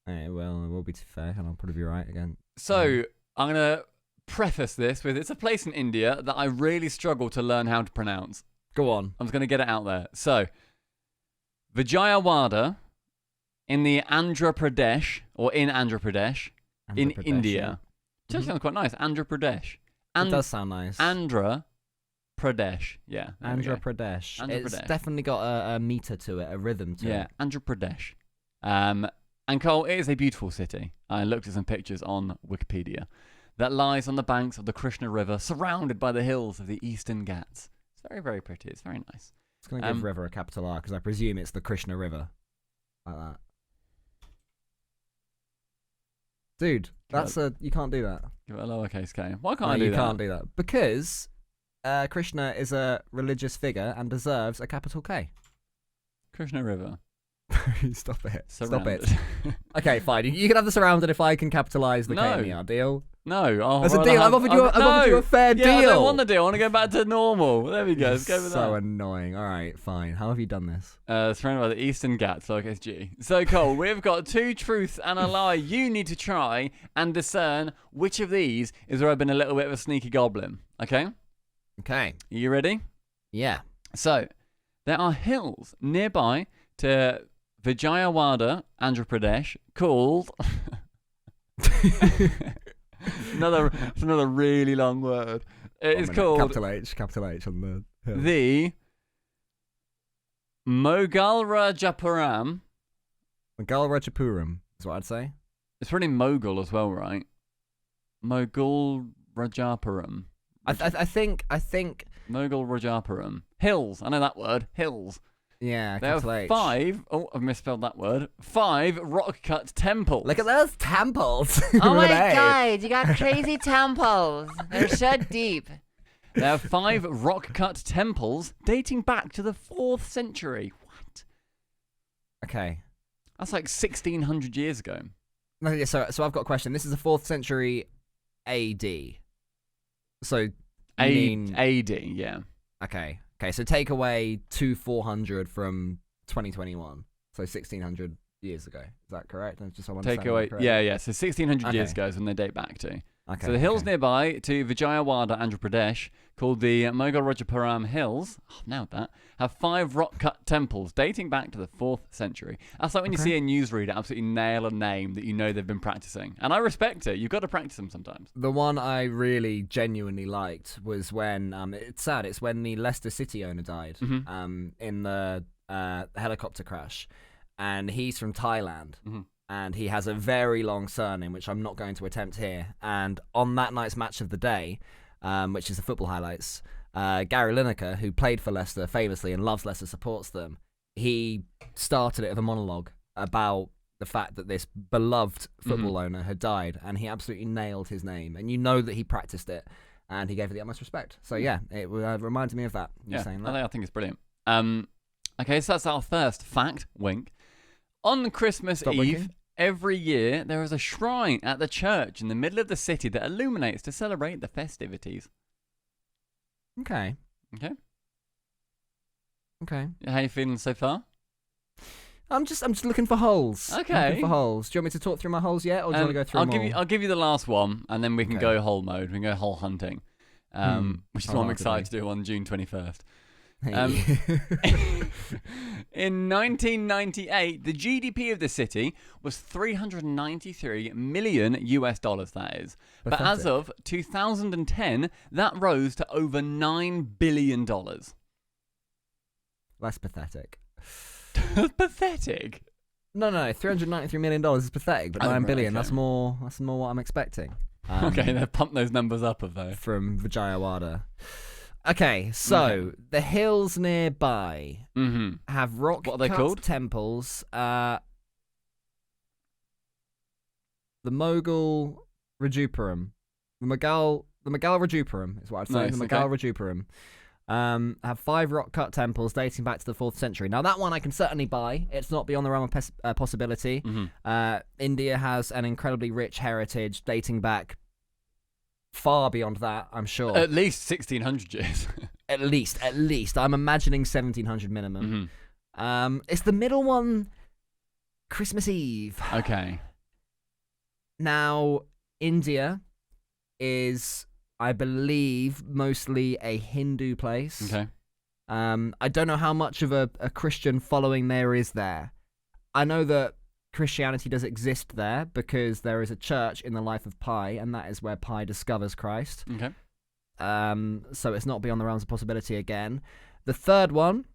Okay, well, it will be too fair, and I'll probably be right again.
So, I'm going to preface this with, it's a place in India that I really struggle to learn how to pronounce.
Go on.
I'm just going to get it out there. So, Vijayawada in the Andhra Pradesh, or in Andhra Pradesh, in India.
Yeah.
It sounds quite nice. Andhra Pradesh.
It does sound nice.
Andhra Pradesh. Yeah.
Andhra Pradesh.
Andhra
It's
Pradesh.
definitely got a meter to it, a rhythm to it.
Yeah, Andhra Pradesh. And Cole, it is a beautiful city. I looked at some pictures on Wikipedia that lies on the banks of the Krishna River, surrounded by the hills of the Eastern Ghats. It's very, very pretty. It's very nice.
It's going to give river a capital R because I presume it's the Krishna River. Like that. Dude, you can't do that.
Give it a lowercase k. Why can't I do that?
You can't do that. Because Krishna is a religious figure and deserves a capital K.
Krishna River.
Stop it.
Surrounded.
Stop it. Okay, fine. You can have the surrounded if I can capitalise the K in the R. Deal?
No.
That's a deal. I've offered you a fair deal.
I don't want the deal. I want to go back to normal. There we go. Let's go with that.
So annoying. All right, fine. How have you done this?
Surrounded by the Eastern Ghats, lowercase g. So, Cole, we've got 2 truths and a lie. You need to try and discern which of these is where I've been a little bit of a sneaky goblin. Okay?
Okay.
Are you ready?
Yeah.
So, there are hills nearby to Vijayawada, Andhra Pradesh, called... It's another really long word. It is called...
Capital H on the hill.
The Mogalrajapuram.
Mogalrajapuram is what I'd say.
It's pretty Mogul as well, right? Mogalrajapuram.
I think...
Mogalrajapuram. Hills. I know that word. Hills.
Yeah,
There
capital
are
H.
5... Oh, I've misspelled that word. 5 rock-cut temples.
Look at those temples.
Oh my
With an A.
god, you got crazy temples. They're so deep.
There are 5 rock-cut temples dating back to the 4th century. What?
Okay.
That's like 1,600 years ago.
No, yeah, so I've got a question. This is the 4th century AD. So,
AD, yeah.
Okay, so take away 400 from 2021. So 1,600 years ago. Is that correct?
Take away, yeah. So 1,600 years ago is when they date back to.
Okay.
So the hills nearby to Vijayawada, Andhra Pradesh, called the Mogalrajapuram Hills, nailed that, have 5 rock-cut temples dating back to the 4th century. That's like when you see a newsreader absolutely nail a name that you know they've been practicing. And I respect it. You've got to practice them sometimes.
The one I really genuinely liked was when, it's sad, it's when the Leicester City owner died in the helicopter crash. And he's from Thailand. And he has a very long surname, which I'm not going to attempt here. And on that night's match of the day, which is the football highlights, Gary Lineker, who played for Leicester famously and loves Leicester, supports them, he started it with a monologue about the fact that this beloved football owner had died, and he absolutely nailed his name. And you know that he practiced it, and he gave it the utmost respect. So yeah, it reminded me of that. Saying that.
I think it's brilliant. Okay, so that's our first fact, wink. On Christmas Eve, every year, there is a shrine at the church in the middle of the city that illuminates to celebrate the festivities.
Okay. Okay.
How you feeling so far?
I'm just looking for holes.
Okay.
Looking for holes. Do you want me to talk through my holes yet, or do you want to go through them all?
I'll give you the last one, and then we can go hole mode. We can go hole hunting, which is what I'm excited to do on June 21st. In 1998, the GDP of the city was $393 million US. That is, but as of 2010, that rose to over $9 billion.
That's pathetic.
Pathetic.
No, $393 million is pathetic, but $9 billion,
okay.
that's more what I'm expecting.
Okay, they've pumped those numbers up, have they?
From Vijayawada. Okay, so the hills nearby have rock
What are they called?
temples. The Mughal Rajupuram. The Mughal Rajupuram is what I'd say.
Nice,
the Mughal Rajupuram. Have 5 rock-cut temples dating back to the 4th century. Now, that one I can certainly buy. It's not beyond the realm of possibility. India has an incredibly rich heritage dating back far beyond that, I'm sure.
At least 1600 years.
At least. I'm imagining 1700 minimum. It's the middle one, Christmas Eve.
Okay.
Now, India is, I believe, mostly a Hindu place.
Okay.
I don't know how much of a Christian following there is there. I know that Christianity does exist there because there is a church in the life of Pi, and that is where Pi discovers Christ.
Okay.
So it's not beyond the realms of possibility again. The third one,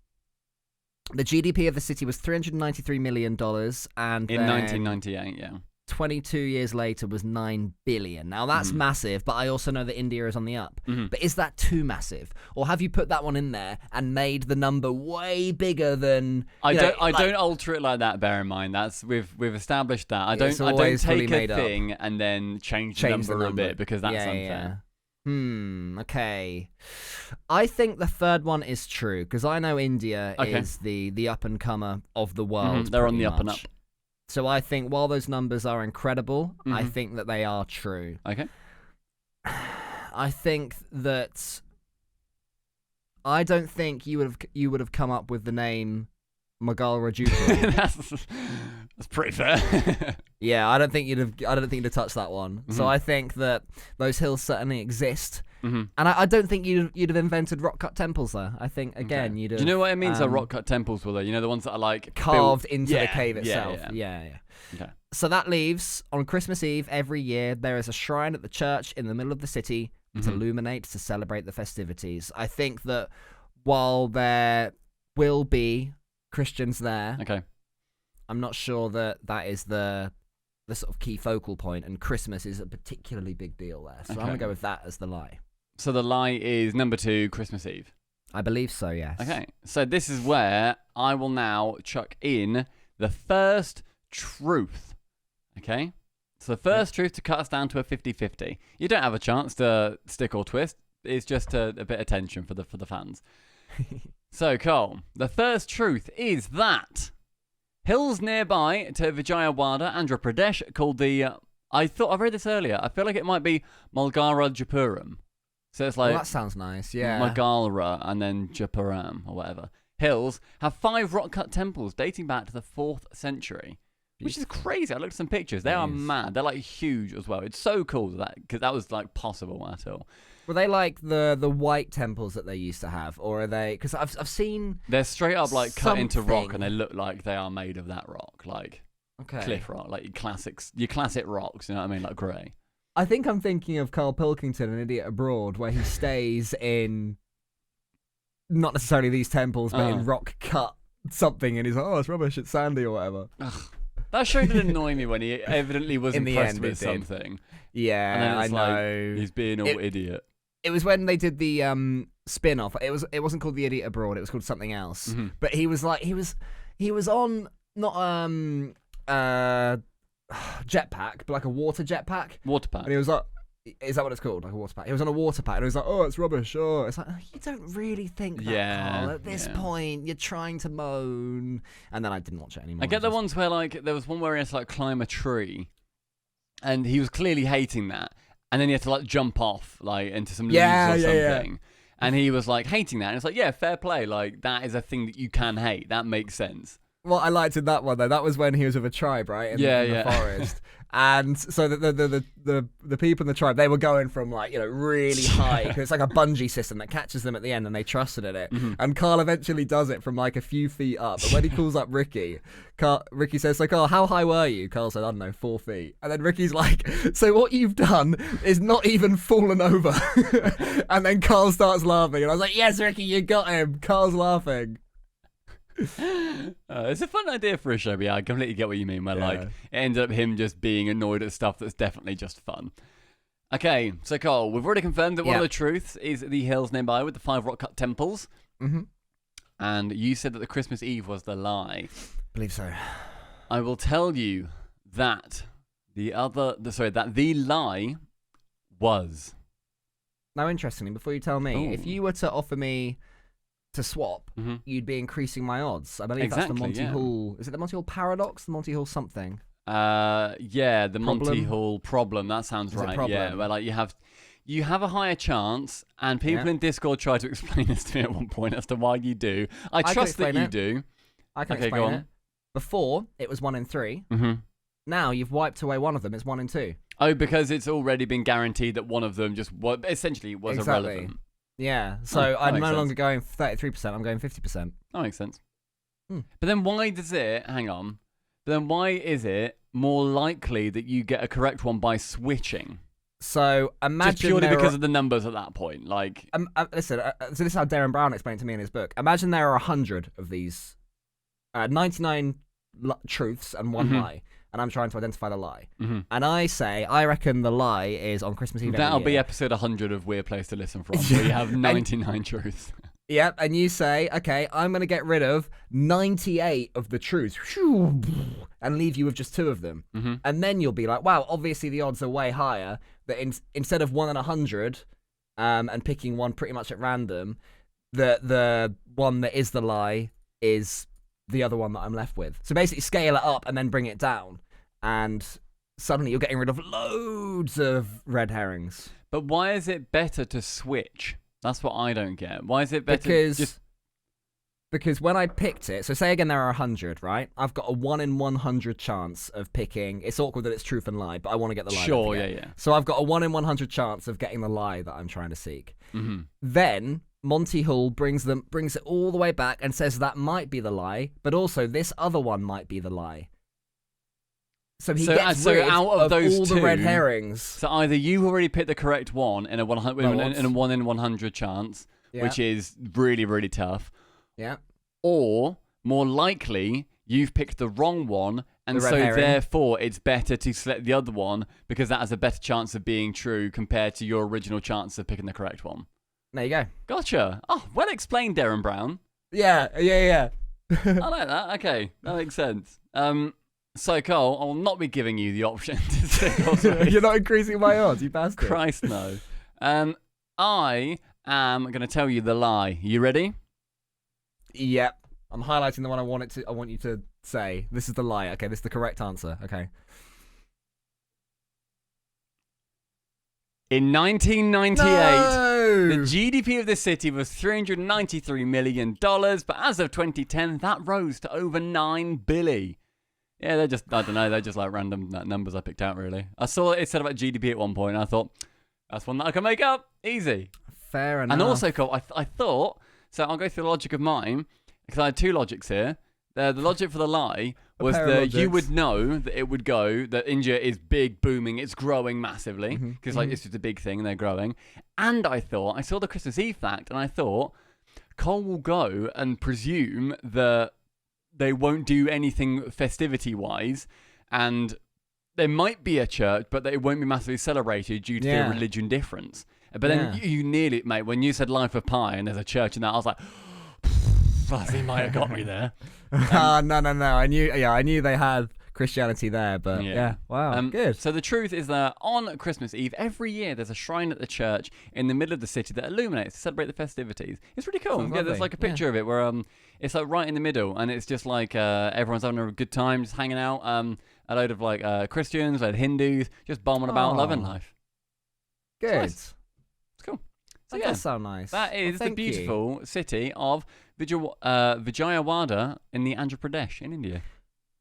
the GDP of the city was $393 million, and
in 1998, yeah.
22 years later was $9 billion. Now that's massive, but I also know that India is on the up. But is that too massive, or have you put that one in there and made the number way bigger than?
I don't alter it like that. Bear in mind that's we've established that. I don't take a thing and then change the number a bit because that's unfair.
Okay. I think the third one is true because I know India is the up and comer of the world.
They're on the up and up.
So I think while those numbers are incredible, I think that they are true.
Okay.
I think that I don't think you would have come up with the name Mughal Rajupuram.
That's pretty fair.
Yeah, I don't think you'd have touched that one. So I think that those hills certainly exist. And I don't think you'd have invented rock-cut temples there. I think, again, you'd have...
Do you know what it means, rock-cut temples were there? You know, the ones that are, like...
carved into the cave itself. Yeah.
Okay.
So that leaves, on Christmas Eve every year, there is a shrine at the church in the middle of the city to illuminate, to celebrate the festivities. I think that while there will be Christians there, I'm not sure that is the sort of key focal point, and Christmas is a particularly big deal there. So I'm going to go with that as the lie.
So the lie is number 2, Christmas Eve.
I believe so, yes.
Okay, so this is where I will now chuck in the first truth. Okay? So the first truth to cut us down to a 50-50. You don't have a chance to stick or twist. It's just a bit of tension for the fans. So, Cole, the first truth is that hills nearby to Vijayawada, Andhra Pradesh, called the... I read this earlier. I feel like it might be Mulgara Japuram. So it's like...
that sounds nice, yeah.
Mulgara and then Japuram, or whatever. Hills have 5 rock-cut temples dating back to the 4th century. Which is crazy. I looked at some pictures. They are mad. They're like huge as well. It's so cool because that was like possible at all.
Were they like the white temples that they used to have, or are they? Because I've seen
they're straight up like cut into rock, and they look like they are made of that rock, like cliff rock, like your classic rocks. You know what I mean, like grey.
I think I'm thinking of Carl Pilkington, An Idiot Abroad, where he stays in not necessarily these temples, but in rock cut something, and he's like, oh, it's rubbish, it's sandy or whatever.
Ugh. That show did annoy me when he evidently was impressed with something.
Yeah,
and then it's
I know.
Like, he's being all idiot.
It was when they did the spin-off. It wasn't called The Idiot Abroad. It was called something else. But he was like he was on not jetpack, but like a water jetpack.
Water pack.
And he was like, is that what it's called? Like a water pack. He was on a water pack, and he was like, oh, it's rubbish. Oh, it's like, you don't really think that, Carl. At this point, you're trying to moan. And then I didn't watch it anymore.
I get the ones where like there was one where he had to like climb a tree, and he was clearly hating that. And then he had to like jump off like into some leaves or something. And he was like hating that. And it's like, yeah, fair play. Like, that is a thing that you can hate. That makes sense.
What I liked in that one, though, that was when he was with a tribe, right? In the forest. And so the people in the tribe, they were going from, like, you know, really high. Cause it's like a bungee system that catches them at the end, and they trusted in it. And Carl eventually does it from, like, a few feet up. But when he calls up Ricky, Ricky says, like, oh, how high were you? Carl said, I don't know, 4 feet. And then Ricky's like, so what you've done is not even fallen over. And then Carl starts laughing. And I was like, yes, Ricky, you got him. Carl's laughing.
It's a fun idea for a show, but yeah, I completely get what you mean. Where like it ended up him just being annoyed at stuff that's definitely just fun. Okay, so Cole, we've already confirmed that one of the truths is the hills nearby with the 5 rock-cut temples. And you said that the Christmas Eve was the lie.
I believe so.
I will tell you that the lie was.
Now, interestingly, before you tell me, if you were to offer me to swap, you'd be increasing my odds. I believe that's the Monty Hall. Is it the Monty Hall paradox? The Monty Hall something?
Yeah, the Monty Hall problem. That sounds right. Yeah, where like you have a higher chance, and people in Discord try to explain this to me at one point as to why you do. I trust that you do.
I can explain it. Before it was 1 in 3. Now you've wiped away one of them. It's 1 in 2.
Oh, because it's already been guaranteed that one of them just essentially was irrelevant.
Yeah, so I'm no longer going 33%, I'm going 50%.
That makes sense. But then why does it, hang on, but then why is it more likely that you get a correct one by switching?
So imagine
just purely because of the numbers at that point, like...
listen, so this is how Darren Brown explained it to me in his book. Imagine there are 100 of these, 99 truths and 1 lie. And I'm trying to identify the lie. And I say, I reckon the lie is on Christmas Eve.
That'll be episode 100 of Weird Place to Listen From, where you have 99 truths.
Yep, and you say, okay, I'm going to get rid of 98 of the truths and leave you with just 2 of them. And then you'll be like, wow, obviously the odds are way higher that instead of 1 in 100 and picking one pretty much at random, the one that is the lie is the other one that I'm left with. So basically scale it up and then bring it down. And suddenly you're getting rid of loads of red herrings.
But why is it better to switch? That's what I don't get. Why is it better
Because when I picked it, so say again there are 100, right? I've got a 1 in 100 chance of picking. It's awkward that it's truth and lie, but I want to get the lie.
Sure, yeah.
So I've got a 1 in 100 chance of getting the lie that I'm trying to seek. Then Monty Hall brings it all the way back and says that might be the lie, but also this other one might be the lie. So he gets rid of those all the red herrings.
So either you already picked the correct one in a 1 in 100 chance, which is really, really tough.
Yeah.
Or more likely, you've picked the wrong one, and so therefore it's better to select the other one because that has a better chance of being true compared to your original chance of picking the correct one.
There you go.
Gotcha. Oh, well explained, Darren Brown.
Yeah.
I like that. Okay, that makes sense. So, Cole, I will not be giving you the option to say
You're not increasing my odds, you bastard.
Christ, no. I am going to tell you the lie. You ready?
Yep. I'm highlighting the one I want you to say. This is the lie. Okay, this is the correct answer. Okay.
In 1998, the GDP of the city was $393 million, but as of 2010, that rose to over $9 billion. Yeah, I don't know, they're just like random numbers I picked out, really. I saw it said about GDP at one point, and I thought, that's one that I can make up. Easy.
Fair enough.
And also, I thought, so I'll go through the logic of mine, because I had 2 logics here. The logic for the lie was that you would know that it would go, that India is big, booming, it's growing massively, because it's just a big thing and they're growing. And I saw the Christmas Eve fact, and I thought, Cole will go and presume that they won't do anything festivity-wise, and there might be a church, but it won't be massively celebrated due to the religion difference. But then you nearly, mate, when you said Life of Pi and there's a church in that, I was like, he might have got me there.
No. I knew they had Christianity there, but wow, good.
So the truth is that on Christmas Eve, every year there's a shrine at the church in the middle of the city that illuminates to celebrate the festivities. It's really cool. There's like a picture of it where it's like right in the middle, and it's just like everyone's having a good time, just hanging out. A load of like Christians, like Hindus, just bombing about, loving life.
Good.
It's cool.
That does sound nice.
That is the
thank you.
beautiful city of Vijayawada in the Andhra Pradesh in India.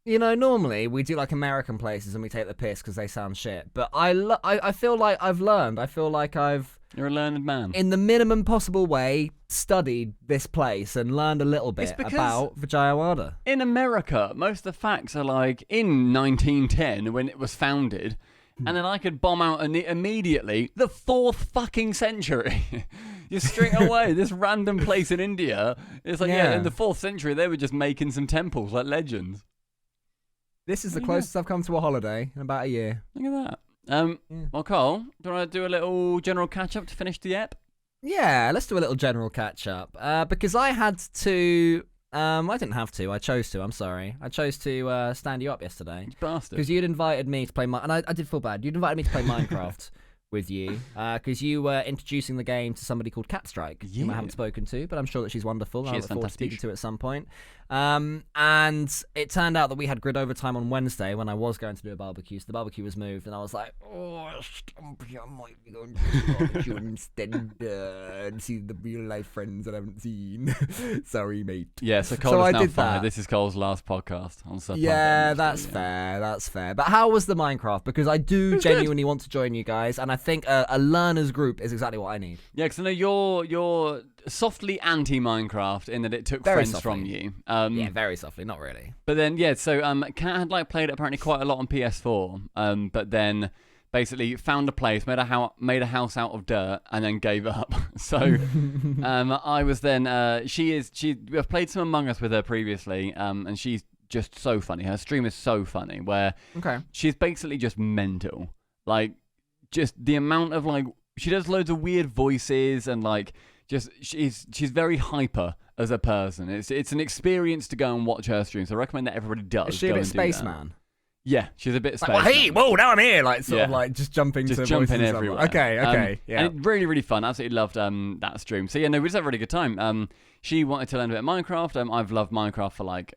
You know, normally we do like American places and we take the piss because they sound shit. But I feel like I've learned. I feel like
You're a learned man.
in the minimum possible way, studied this place and learned a little bit about Vijayawada.
In America, most of the facts are like in 1910 when it was founded, and then I could bomb out immediately the 4th fucking century. You're straight away, this random place in India. It's like, in the 4th century, they were just making some temples like legends.
This is the closest I've come to a holiday in about a year.
Look at that. Well, Cole, do you want to do a little general catch-up to finish the ep?
Yeah, let's do a little general catch-up. Because I had to... I didn't have to. I chose to. I'm sorry. I chose to stand you up yesterday.
Bastard.
Because you'd invited me to play... and I did feel bad. You'd invited me to play Minecraft with you. Because you were introducing the game to somebody called Catstrike, whom I haven't spoken to, but I'm sure that she's wonderful. I look forward to speaking to her at some point. And it turned out that we had grid overtime on Wednesday when I was going to do a barbecue. So the barbecue was moved, and I was like, oh, Stumpy, I might be going to the barbecue instead and see the real life friends that I haven't seen. Sorry, mate.
Yeah, so Cole is now fired. This is Cole's last podcast on SubPar.
Yeah, that's fair. That's fair. But how was the Minecraft? Because I do genuinely want to join you guys, and I think a learners group is exactly what I need.
Yeah, because I know you're softly anti-Minecraft in that it took
Very
friends
softly.
from you.
Yeah, very softly, not really.
But then, so Kat had like played it apparently quite a lot on PS4, but then basically found a place, made a house out of dirt, and then gave up. So I was then I've played some Among Us with her previously, and she's just so funny. Her stream is so funny, where she's basically just mental. Like, just the amount of like, she does loads of weird voices and like, just she's very hyper as a person. It's an experience to go and watch her stream. So I recommend that everybody does.
Is she a bit spaceman?
Yeah, she's a bit spaceman.
Like, hey, whoa, now I'm here. Like, sort of like just jumping to voices
everywhere.
Okay, yeah.
And really, really fun. Absolutely loved that stream. So yeah, no, we just had a really good time. She wanted to learn a bit of Minecraft. I've loved Minecraft for like,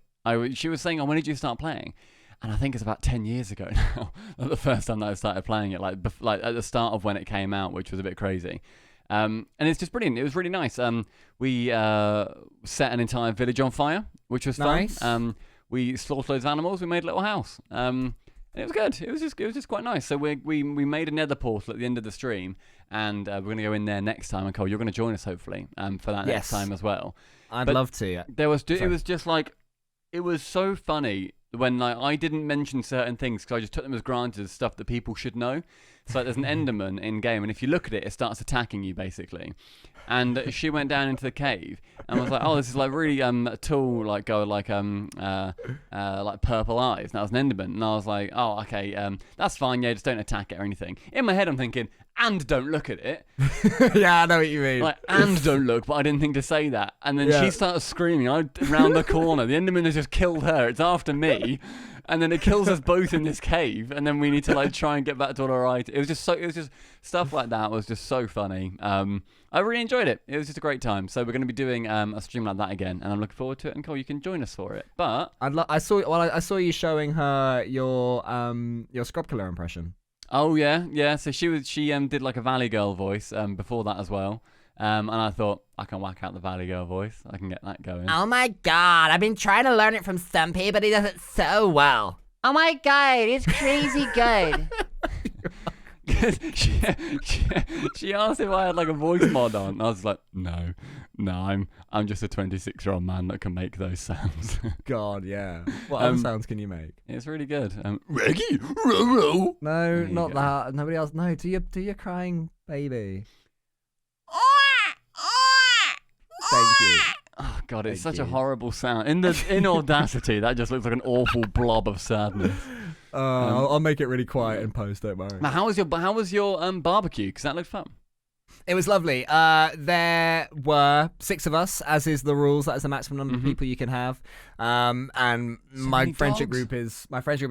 she was saying, when did you start playing? And I think it's about 10 years ago now. The first time that I started playing it, like at the start of when it came out, which was a bit crazy. And it's just brilliant. It was really nice. We set an entire village on fire, which was fun.
Nice.
We slaughtered loads of animals. We made a little house. And it was good. It was just quite nice. So we made a nether portal at the end of the stream, and we're going to go in there next time. And Cole, you're going to join us hopefully for that next time as well.
I'd love to.
It was just like, it was so funny when like I didn't mention certain things because I just took them as granted as stuff that people should know. So like, there's an Enderman in game, and if you look at it, it starts attacking you basically. And she went down into the cave and was like, "Oh, this is like really tall, like go like purple eyes." And that was an Enderman, and I was like, "Oh, okay, that's fine. Yeah, just don't attack it or anything." In my head, I'm thinking, "And don't look at it."
Yeah, I know what you mean.
Like, and don't look, but I didn't think to say that. And then she started screaming. I round the corner. The Enderman has just killed her. It's after me. And then it kills us both in this cave, and then we need to like try and get back to all our items. It was just stuff like that was just so funny. I really enjoyed it. It was just a great time. So we're going to be doing a stream like that again, and I'm looking forward to it. And Cole, you can join us for it. But
I saw you showing her your Scrub Killer impression.
Oh yeah. So she did like a Valley Girl voice before that as well. And I thought, I can whack out the Valley Girl voice. I can get that going.
Oh my god, I've been trying to learn it from Stumpy, but he does it so well. Oh my god, it's crazy good.
she asked if I had like a voice mod on. And I was like, no, I'm just a 26-year-old man that can make those sounds.
God, yeah. What other sounds can you make?
It's really good.
Reggie, no, not that. Nobody else. No, do your crying baby. Thank you.
Oh god, it's such a horrible sound. In Audacity, that just looks like an awful blob of sadness.
I'll make it really quiet in post. Don't worry.
Now, how was your barbecue? Because that looked fun.
It was lovely. There were 6 of us, as is the rules. That is the maximum number of people you can have. And my friendship group is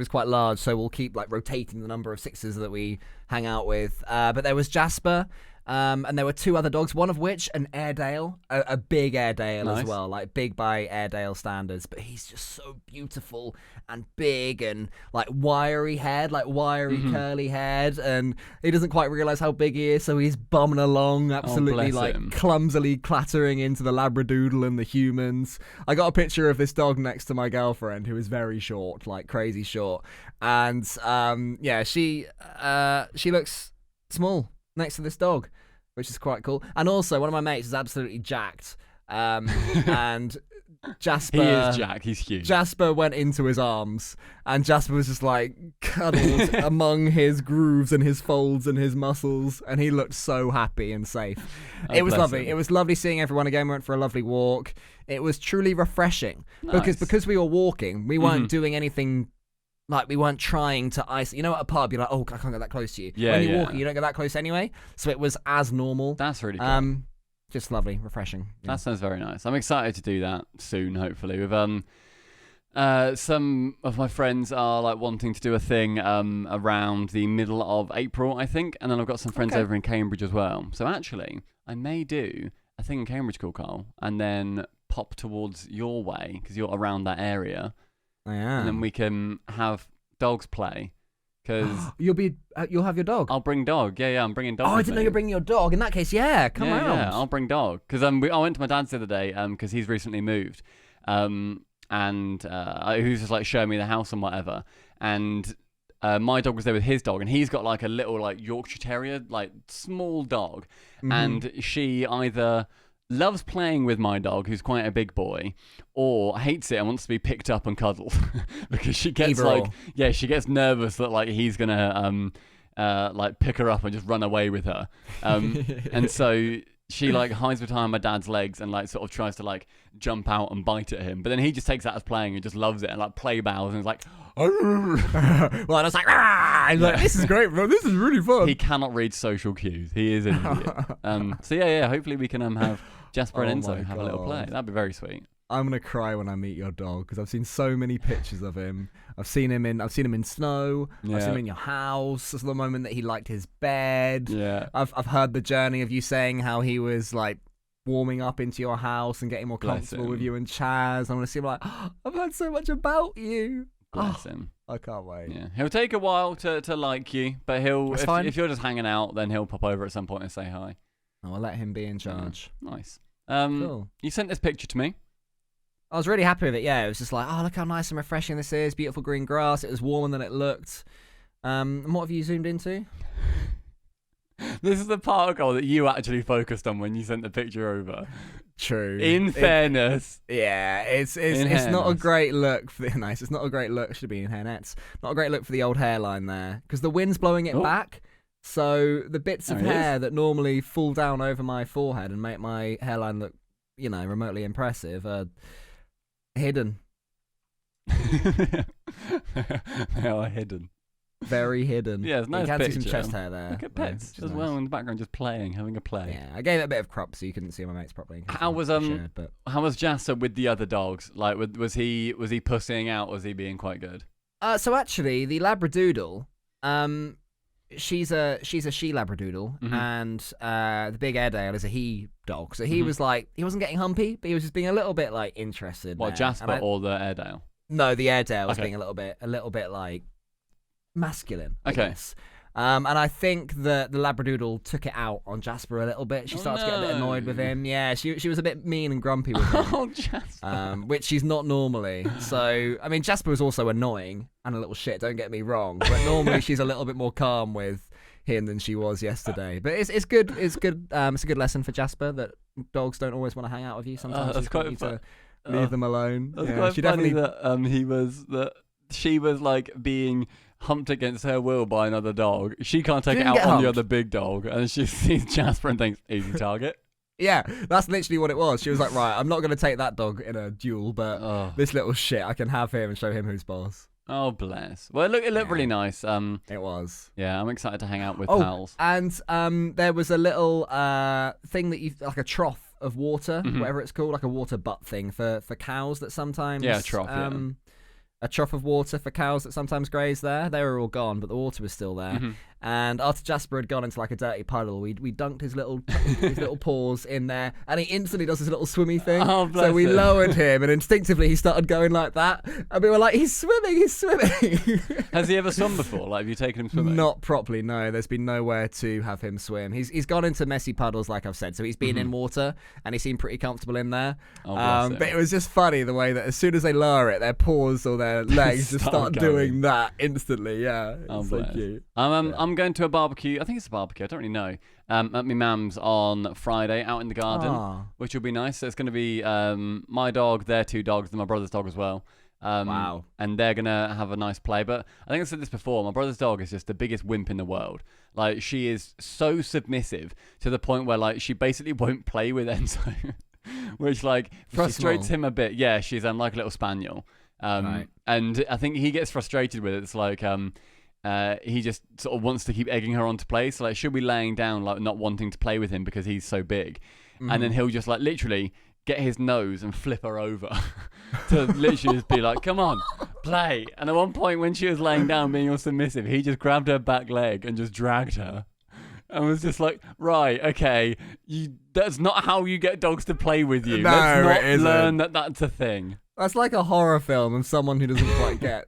quite large, so we'll keep like rotating the number of 6s that we hang out with. But there was Jasper. And there were 2 other dogs, one of which an Airedale, a big Airedale
Nice.
as well, like big by Airedale standards. But he's just so beautiful and big and like wiry haired, like wiry curly haired, and he doesn't quite realize how big he is, so he's bumming along, absolutely
bless
like
him.
clumsily clattering into the Labradoodle and the humans. I got a picture of this dog next to my girlfriend, who is very short, like crazy short, and yeah, she looks small next to this dog, which is quite cool. And also, one of my mates is absolutely jacked, and Jasper.
He is Jack. He's huge.
Jasper went into his arms, and Jasper was just like cuddled among his grooves and his folds and his muscles, and he looked so happy and safe. It was
bless
lovely.
him.
It was lovely seeing everyone again. We went for a lovely walk. It was truly refreshing
Nice.
because we were walking, we weren't doing anything. Like, we weren't trying to isolate. You know, at a pub, you're like, oh, I can't get that close to you.
Yeah,
when you're
yeah.
walking, you don't get that close anyway. So it was as normal.
That's really cool.
Just lovely, refreshing. Yeah.
That sounds very nice. I'm excited to do that soon, hopefully. With some of my friends are like wanting to do a thing around the middle of April, I think, and then I've got some friends over in Cambridge as well. So actually, I may do a thing in Cambridge called Carl, and then pop towards your way because you're around that area,
I am.
and then we can have dogs play. Because
you'll have your dog.
I'll bring dog. Yeah, I'm bringing dog.
Oh, I didn't know you were bringing your dog. In that case, yeah, come around.
Yeah, I'll bring dog. Because I went to my dad's the other day because he's recently moved. And he was just like showing me the house and whatever. And my dog was there with his dog, and he's got like a little like Yorkshire Terrier, like small dog. And she either loves playing with my dog, who's quite a big boy, or hates it and wants to be picked up and cuddled because she gets she gets nervous that like he's gonna like pick her up and just run away with her, and so she like hides behind my dad's legs and like sort of tries to like jump out and bite at him, but then he just takes that as playing and just loves it and like play bows and is like
well, and I was like, like, this is great, bro. This is really fun.
he cannot read social cues. He is an idiot. So yeah, hopefully we can have Jasper and
Oh
Enzo
my
have a little play.
God.
That'd be very sweet.
I'm gonna cry when I meet your dog because I've seen so many pictures of him. I've seen him in snow. I've seen him in your house. This is the moment that he liked his bed.
Yeah.
I've heard the journey of you saying how he was like warming up into your house and getting more
Bless
comfortable
him.
with you and Chaz. I want to see him like, I've heard so much about you.
Bless him.
I can't wait.
Yeah, he'll take a while to like you, but
That's fine.
if you're just hanging out, then he'll pop over at some point and say hi.
I'll let him be in charge.
Nice.
Cool.
You sent this picture to me.
I was really happy with it. Yeah, it was just like, oh, look how nice and refreshing this is. Beautiful green grass. It was warmer than it looked. And what have you zoomed into?
This is the particle that you actually focused on when you sent the picture over.
True.
In fairness.
Yeah, it's not a great look for the nice. It's not a great look. Should be in hairnets. Not a great look for the old hairline there because the wind's blowing it back. So the bits of hair that normally fall down over my forehead and make my hairline look, remotely impressive are hidden.
They are hidden.
Very hidden.
Yeah, it's a nice
you can
picture.
see some chest hair there.
Look at Pets as well in the background, just playing, having a play.
Yeah, I gave it a bit of crop so you couldn't see my mates properly.
How was Jasper with the other dogs? Like, was he pussying out? Or was he being quite good?
So actually, the Labradoodle, she's a she Labradoodle, and the big Airedale is a he dog. So he was like, he wasn't getting humpy, but he was just being a little bit like interested.
What, Jasper or the Airedale?
No, the Airedale was being a little bit like masculine. I guess. And I think that the Labradoodle took it out on Jasper a little bit. She started to get a bit annoyed with him. Yeah, she was a bit mean and grumpy with him.
Oh, Jasper.
Which she's not normally. So, I mean, Jasper was also annoying and a little shit, don't get me wrong. But normally she's a little bit more calm with him than she was yesterday. But it's good. It's good. It's a good lesson for Jasper that dogs don't always want to hang out with you. Sometimes
that's quite
you to leave them alone.
That's quite funny that she was like being humped against her will by another dog. She can't take it out on the other big dog, and she sees Jasper and thinks, easy target.
Yeah, that's literally what it was. She was like, right, I'm not going to take that dog in a duel, but this little shit, I can have him and show him who's boss.
Oh, bless. Well, it looked really nice.
It was.
Yeah, I'm excited to hang out with pals.
And there was a little thing that like a trough of water, whatever it's called, like a water butt thing for cows that sometimes...
Yeah, a trough,
a trough of water for cows that sometimes graze there. They were all gone, but the water was still there. And after Jasper had gone into like a dirty puddle, we dunked his little paws in there, and he instantly does this little swimmy thing.
Oh, bless
so we
him.
lowered him, and instinctively he started going like that, and we were like, he's swimming.
Has he ever swum before? Like, have you taken him swimming?
Not properly, no. There's been nowhere to have him swim. He's gone into messy puddles, like I've said. So he's been in water, and he seemed pretty comfortable in there.
Oh, bless him.
But it was just funny the way that as soon as they lower it, their paws or their legs just start doing that instantly. Yeah, it's so cute.
I'm going to a barbecue. I think it's a barbecue. I don't really know. At my mum's on Friday out in the garden, which will be nice. So it's going to be my dog, their 2 dogs, and my brother's dog as well.
Wow.
And they're going to have a nice play. But I think I said this before. My brother's dog is just the biggest wimp in the world. Like, she is so submissive to the point where, like, she basically won't play with Enzo, which, like, frustrates him a bit. Yeah, she's like a little spaniel.
Right.
And I think he gets frustrated with it. It's like... he just sort of wants to keep egging her on to play. So, like, she'll be laying down, like, not wanting to play with him because he's so big. And then he'll just, like, literally get his nose and flip her over to literally just be like, come on, play. And at one point when she was laying down being all submissive, he just grabbed her back leg and just dragged her. And was just like, right, okay, that's not how you get dogs to play with you.
No,
Let's
it
not learn
isn't.
that that's a thing.
That's like a horror film and someone who doesn't quite get,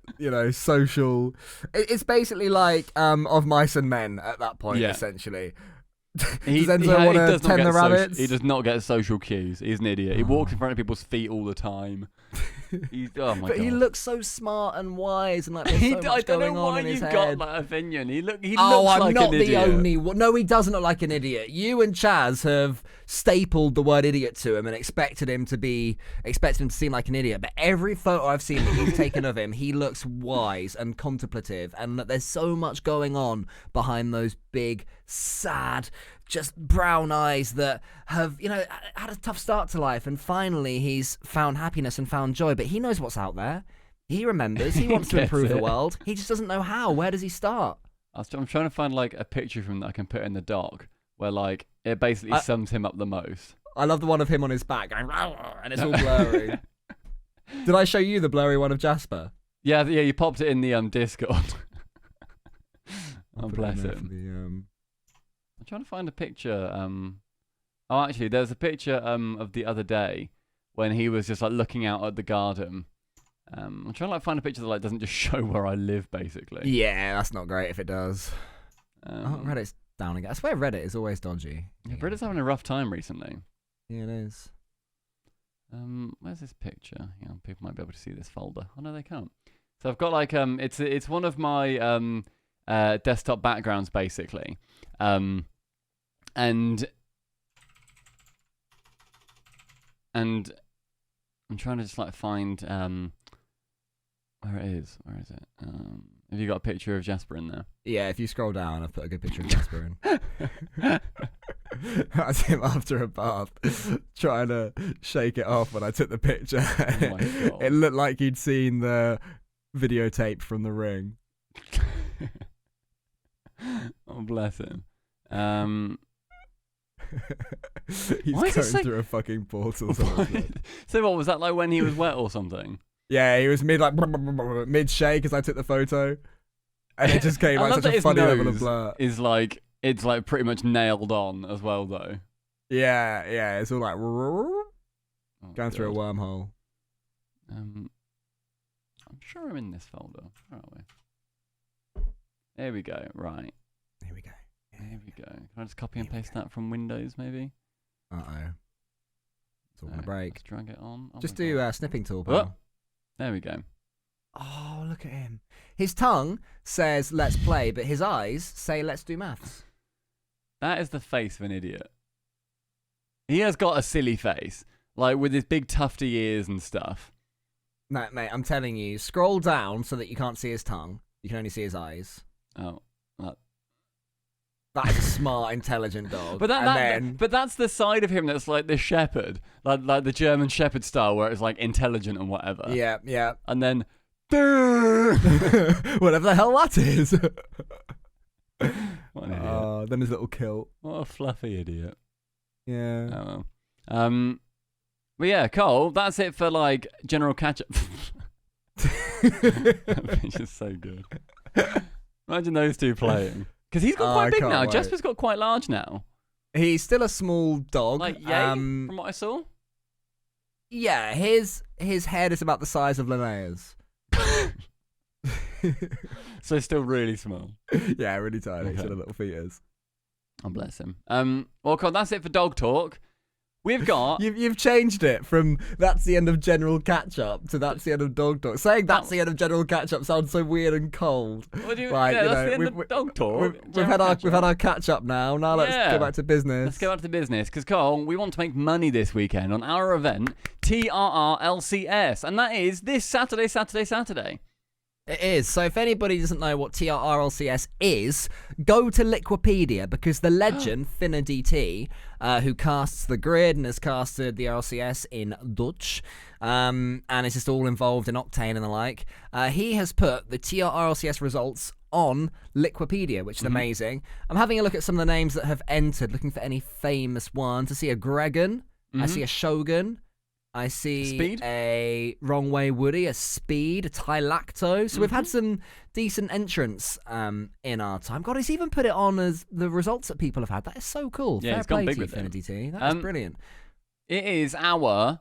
social. It's basically like Of Mice and Men at that point, essentially. Does Enzo want to tend the rabbits?
He does not get social cues. He's an idiot. He walks in front of people's feet all the time. Oh my
but
God.
he looks so smart and wise and like there's so much
I don't
going
know why
on in his
you've
head.
got that opinion. He looks
I'm
like
not
an
the
idiot.
only one. No, he doesn't look like an idiot. You and Chaz have stapled the word idiot to him and expected him to seem like an idiot. But every photo I've seen that he's taken of him, he looks wise and contemplative, and there's so much going on behind those big, sad, just brown eyes that have, had a tough start to life, and finally he's found happiness and found joy. But he knows what's out there. He remembers. He wants to improve the world. He just doesn't know how. Where does he start?
I'm trying to find like a picture from that I can put in the doc where like it basically sums him up the most.
I love the one of him on his back going, and it's all blurry. Did I show you the blurry one of Jasper?
Yeah, you popped it in the Discord. Oh, bless him. I'm trying to find a picture. Oh, actually, there's a picture of the other day when he was just like looking out at the garden. I'm trying to like find a picture that like doesn't just show where I live, basically.
Yeah, that's not great if it does. Reddit's down again. I swear Reddit is always dodgy.
Yeah, Reddit's having a rough time recently.
Yeah, it is.
Where's this picture? Yeah, people might be able to see this folder. Oh no, they can't. So I've got like it's one of my desktop backgrounds basically, and I'm trying to just like find where it is. Where is it? Have you got a picture of Jasper in there?
Yeah, if you scroll down, I've put a good picture of Jasper in. That's him after a bath, trying to shake it off when I took the picture.
Oh my God.
It looked like he'd seen the videotape from The Ring.
Oh, bless him.
He's going through a fucking portal.
So what was that like when he was wet or something?
Yeah, he was mid shake as I took the photo, and it just came out such a funny level of blur.
It's like pretty much nailed on as well though.
Yeah, it's all like going through a wormhole.
I'm sure I'm in this folder. Where are we? There we go. Right.
Here we go.
Here we go. Can I just copy and paste that from Windows, maybe?
Uh-oh. It's all gonna break.
Let's drag it on.
Just do snipping tool, pal.
There we go.
Oh, look at him. His tongue says, let's play, but his eyes say, let's do maths.
That is the face of an idiot. He has got a silly face, like with his big tufty ears and stuff.
No, mate, I'm telling you, scroll down so that you can't see his tongue. You can only see his eyes.
Oh,
that is a smart, intelligent dog.
But that's the side of him that's like the shepherd, like the German shepherd style, where it's like intelligent and whatever.
Yeah.
And then,
whatever the hell that is.
What an idiot.
Then his little kilt.
What a fluffy idiot.
Yeah.
Oh well. But yeah, Cole, that's it for like general catch up. That pitch is so good. Imagine those two playing. Because he's got quite big now.
Wait.
Jasper's got quite large now.
He's still a small dog.
Like, from what I saw.
Yeah, his head is about the size of Linnea's.
So still really small.
Yeah, really tiny.
Okay.
So the little feet is.
Oh, bless him. Well, Con, that's it for dog talk. We've got...
You've changed it from that's the end of general catch-up to that's the end of dog talk. Saying that's the end of general catch-up sounds so weird and cold.
What do you,
Right,
yeah,
you
that's
know,
the end of dog talk.
We've had our catch-up now. Now let's go back to business.
Let's go back to business, because, Cole, we want to make money this weekend on our event, RLCS, and that is this Saturday.
It is. So if anybody doesn't know what RLCS is, go to Liquipedia, because the legend, Finna DT, who casts the grid and has casted the RLCS in Dutch, and is just all involved in Octane and the like, he has put the RLCS results on Liquipedia, which is amazing. I'm having a look at some of the names that have entered, looking for any famous ones. I see a Gregan, I see a Shogun, I see
Speed?
a Wrong Way Woody, a Speed, a Tylacto. So we've had some decent entrants in our time. God, he's even put it on as the results that people have had. That is so cool.
Yeah,
Fair
he's gone
play
big
to
with
you,
it.
Infinity T. That is brilliant.
It is our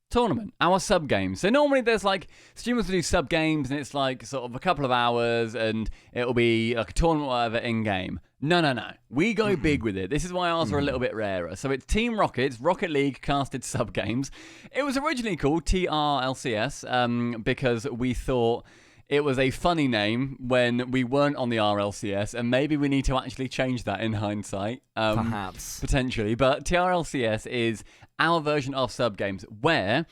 tournament, our sub games. So normally there's like streamers will do sub games and it's like sort of a couple of hours and it'll be like a tournament or whatever in game. No. We go big with it. This is why ours are a little bit rarer. So it's Team Rocket's Rocket League casted sub games. It was originally called TRLCS because we thought it was a funny name when we weren't on the RLCS, and maybe we need to actually change that in hindsight.
Perhaps.
Potentially. But TRLCS is our version of sub games where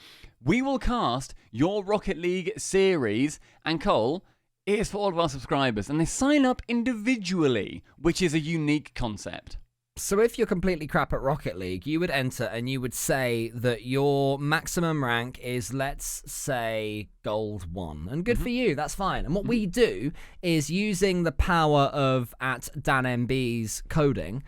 we will cast your Rocket League series, and Cole, it is for all of our subscribers, and they sign up individually, which is a unique concept.
So if you're completely crap at Rocket League, you would enter and you would say that your maximum rank is, let's say, Gold 1. And good for you, that's fine. And what we do is, using the power of @DanMB's coding,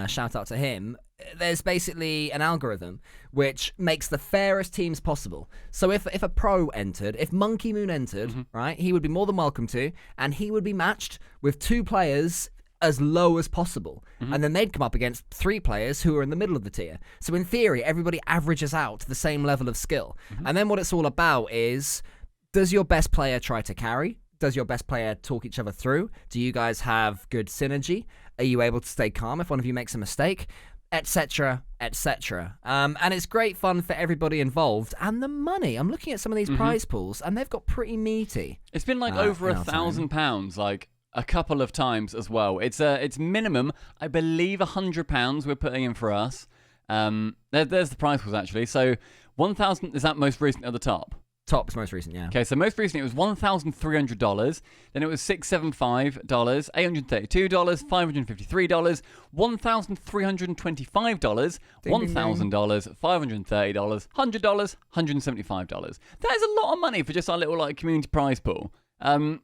shout out to him, there's basically an algorithm which makes the fairest teams possible. So if a pro entered, if Monkey Moon entered, right, he would be more than welcome to, and he would be matched with 2 players as low as possible. And then they'd come up against 3 players who are in the middle of the tier. So in theory, everybody averages out to the same level of skill. And then what it's all about is, does your best player try to carry? Does your best player talk each other through? Do you guys have good synergy? Are you able to stay calm if one of you makes a mistake? Etc., etc. And it's great fun for everybody involved. And the money, I'm looking at some of these prize pools, and they've got pretty meaty.
It's been like over
in our time.
£1,000, like a couple of times as well. It's minimum, I believe, £100 we're putting in for us. There's the prize pools actually. So 1,000 is that most recent at the top.
Top's most recent, yeah.
Okay, so most recently it was $1,300, then it was $675, $832, $553, $1,325, $1,000, $530, $100, $175. That is a lot of money for just our little like community prize pool. And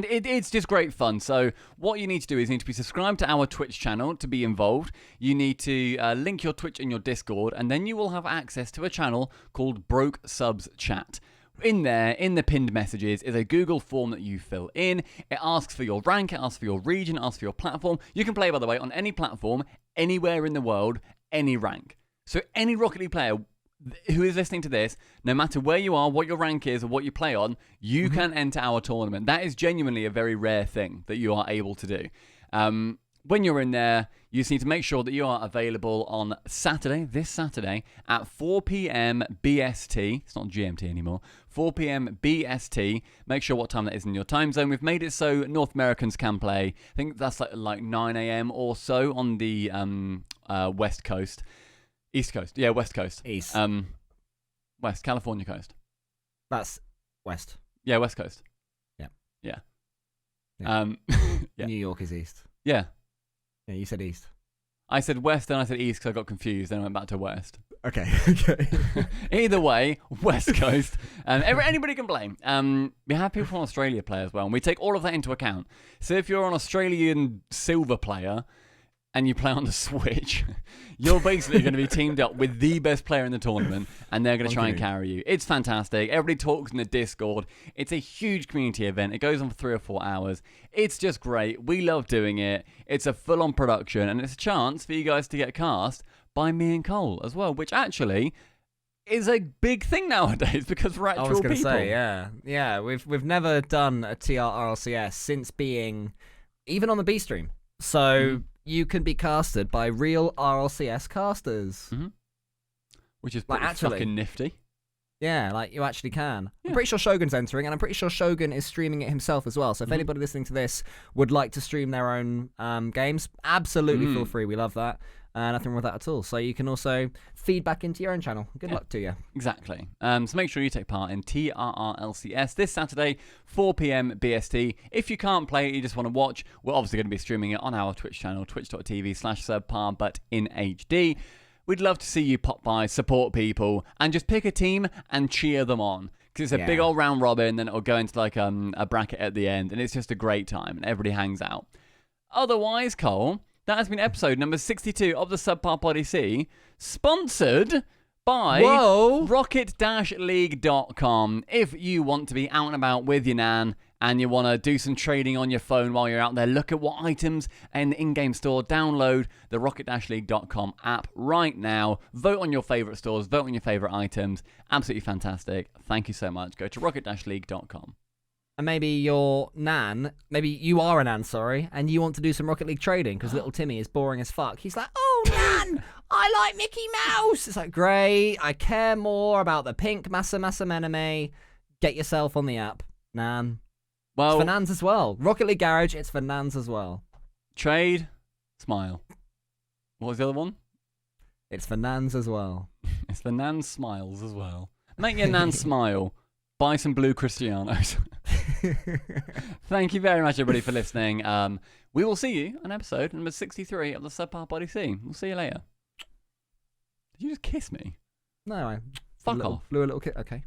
it's just great fun. So what you need to do is you need to be subscribed to our Twitch channel to be involved. You need to link your Twitch in your Discord, and then you will have access to a channel called Broke Subs Chat. In there, in the pinned messages, is a Google form that you fill in. It asks for your rank, it asks for your region, it asks for your platform. You can play, by the way, on any platform, anywhere in the world, any rank. So any Rocket League player who is listening to this, no matter where you are, what your rank is, or what you play on, you can enter our tournament. That is genuinely a very rare thing that you are able to do. When you're in there, you just need to make sure that you are available on Saturday, this Saturday, at 4 p.m. BST. It's not GMT anymore. 4 p.m. BST. Make sure what time that is in your time zone. We've made it so North Americans can play. I think that's like 9 a.m. or so on the West Coast. East Coast. Yeah, West Coast.
East.
West, California coast.
That's West.
Yeah, West Coast.
Yeah.
Yeah.
Yeah.
Yeah.
New York is East.
Yeah.
Yeah, you said East.
I said West, then I said East because I got confused, then I went back to West.
Okay.
Either way, West Coast. Anybody can play. We have people from Australia play as well, and we take all of that into account. So if you're an Australian silver player, and you play on the Switch, you're basically going to be teamed up with the best player in the tournament, and they're going to try and carry you. It's fantastic. Everybody talks in the Discord. It's a huge community event. It goes on for 3 or 4 hours. It's just great. We love doing it. It's a full-on production, and it's a chance for you guys to get cast by me and Cole as well, which actually is a big thing nowadays because we're actual people.
I was going to say, yeah. We've never done a TR RLCS since being even on the B stream. So you can be casted by real RLCS casters.
Which is pretty fucking nifty.
Yeah, like you actually can. Yeah. I'm pretty sure Shogun's entering, and I'm pretty sure Shogun is streaming it himself as well. So if anybody listening to this would like to stream their own games, absolutely feel free. We love that. Nothing wrong with that at all. So you can also feed back into your own channel. Good luck to you.
Exactly. So make sure you take part in TRRLCS this Saturday, 4 p.m. BST. If you can't play it, you just want to watch, we're obviously going to be streaming it on our Twitch channel, twitch.tv/SubPar, but in HD. We'd love to see you pop by, support people, and just pick a team and cheer them on. Because it's a big old round robin, then it'll go into like a bracket at the end, and it's just a great time, and everybody hangs out. Otherwise, Cole, that has been episode number 62 of the SubPar Poddy C, sponsored by RocketDashLeague.com. If you want to be out and about with your nan and you want to do some trading on your phone while you're out there, look at what items in the in-game store, download the RocketDashLeague.com app right now. Vote on your favorite stores, vote on your favorite items. Absolutely fantastic. Thank you so much. Go to RocketDashLeague.com.
And maybe your nan, maybe you are a nan, sorry, and you want to do some Rocket League trading because little Timmy is boring as fuck. He's like, oh, nan, I like Mickey Mouse. It's like, great, I care more about the pink Massa Meneme. Get yourself on the app, nan. Well, it's for nans as well. Rocket League Garage, it's for nans as well.
Trade, smile. What was the other one?
It's for nans as well.
It's for nans smiles as well. Make your nan smile. Buy some blue Cristianos. Thank you very much, everybody, for listening. We will see you on episode number 63 of the SubPar Poddy C. We'll see you later. Did you just kiss me?
No, I
Fuck off.
Blew a little kiss. Okay.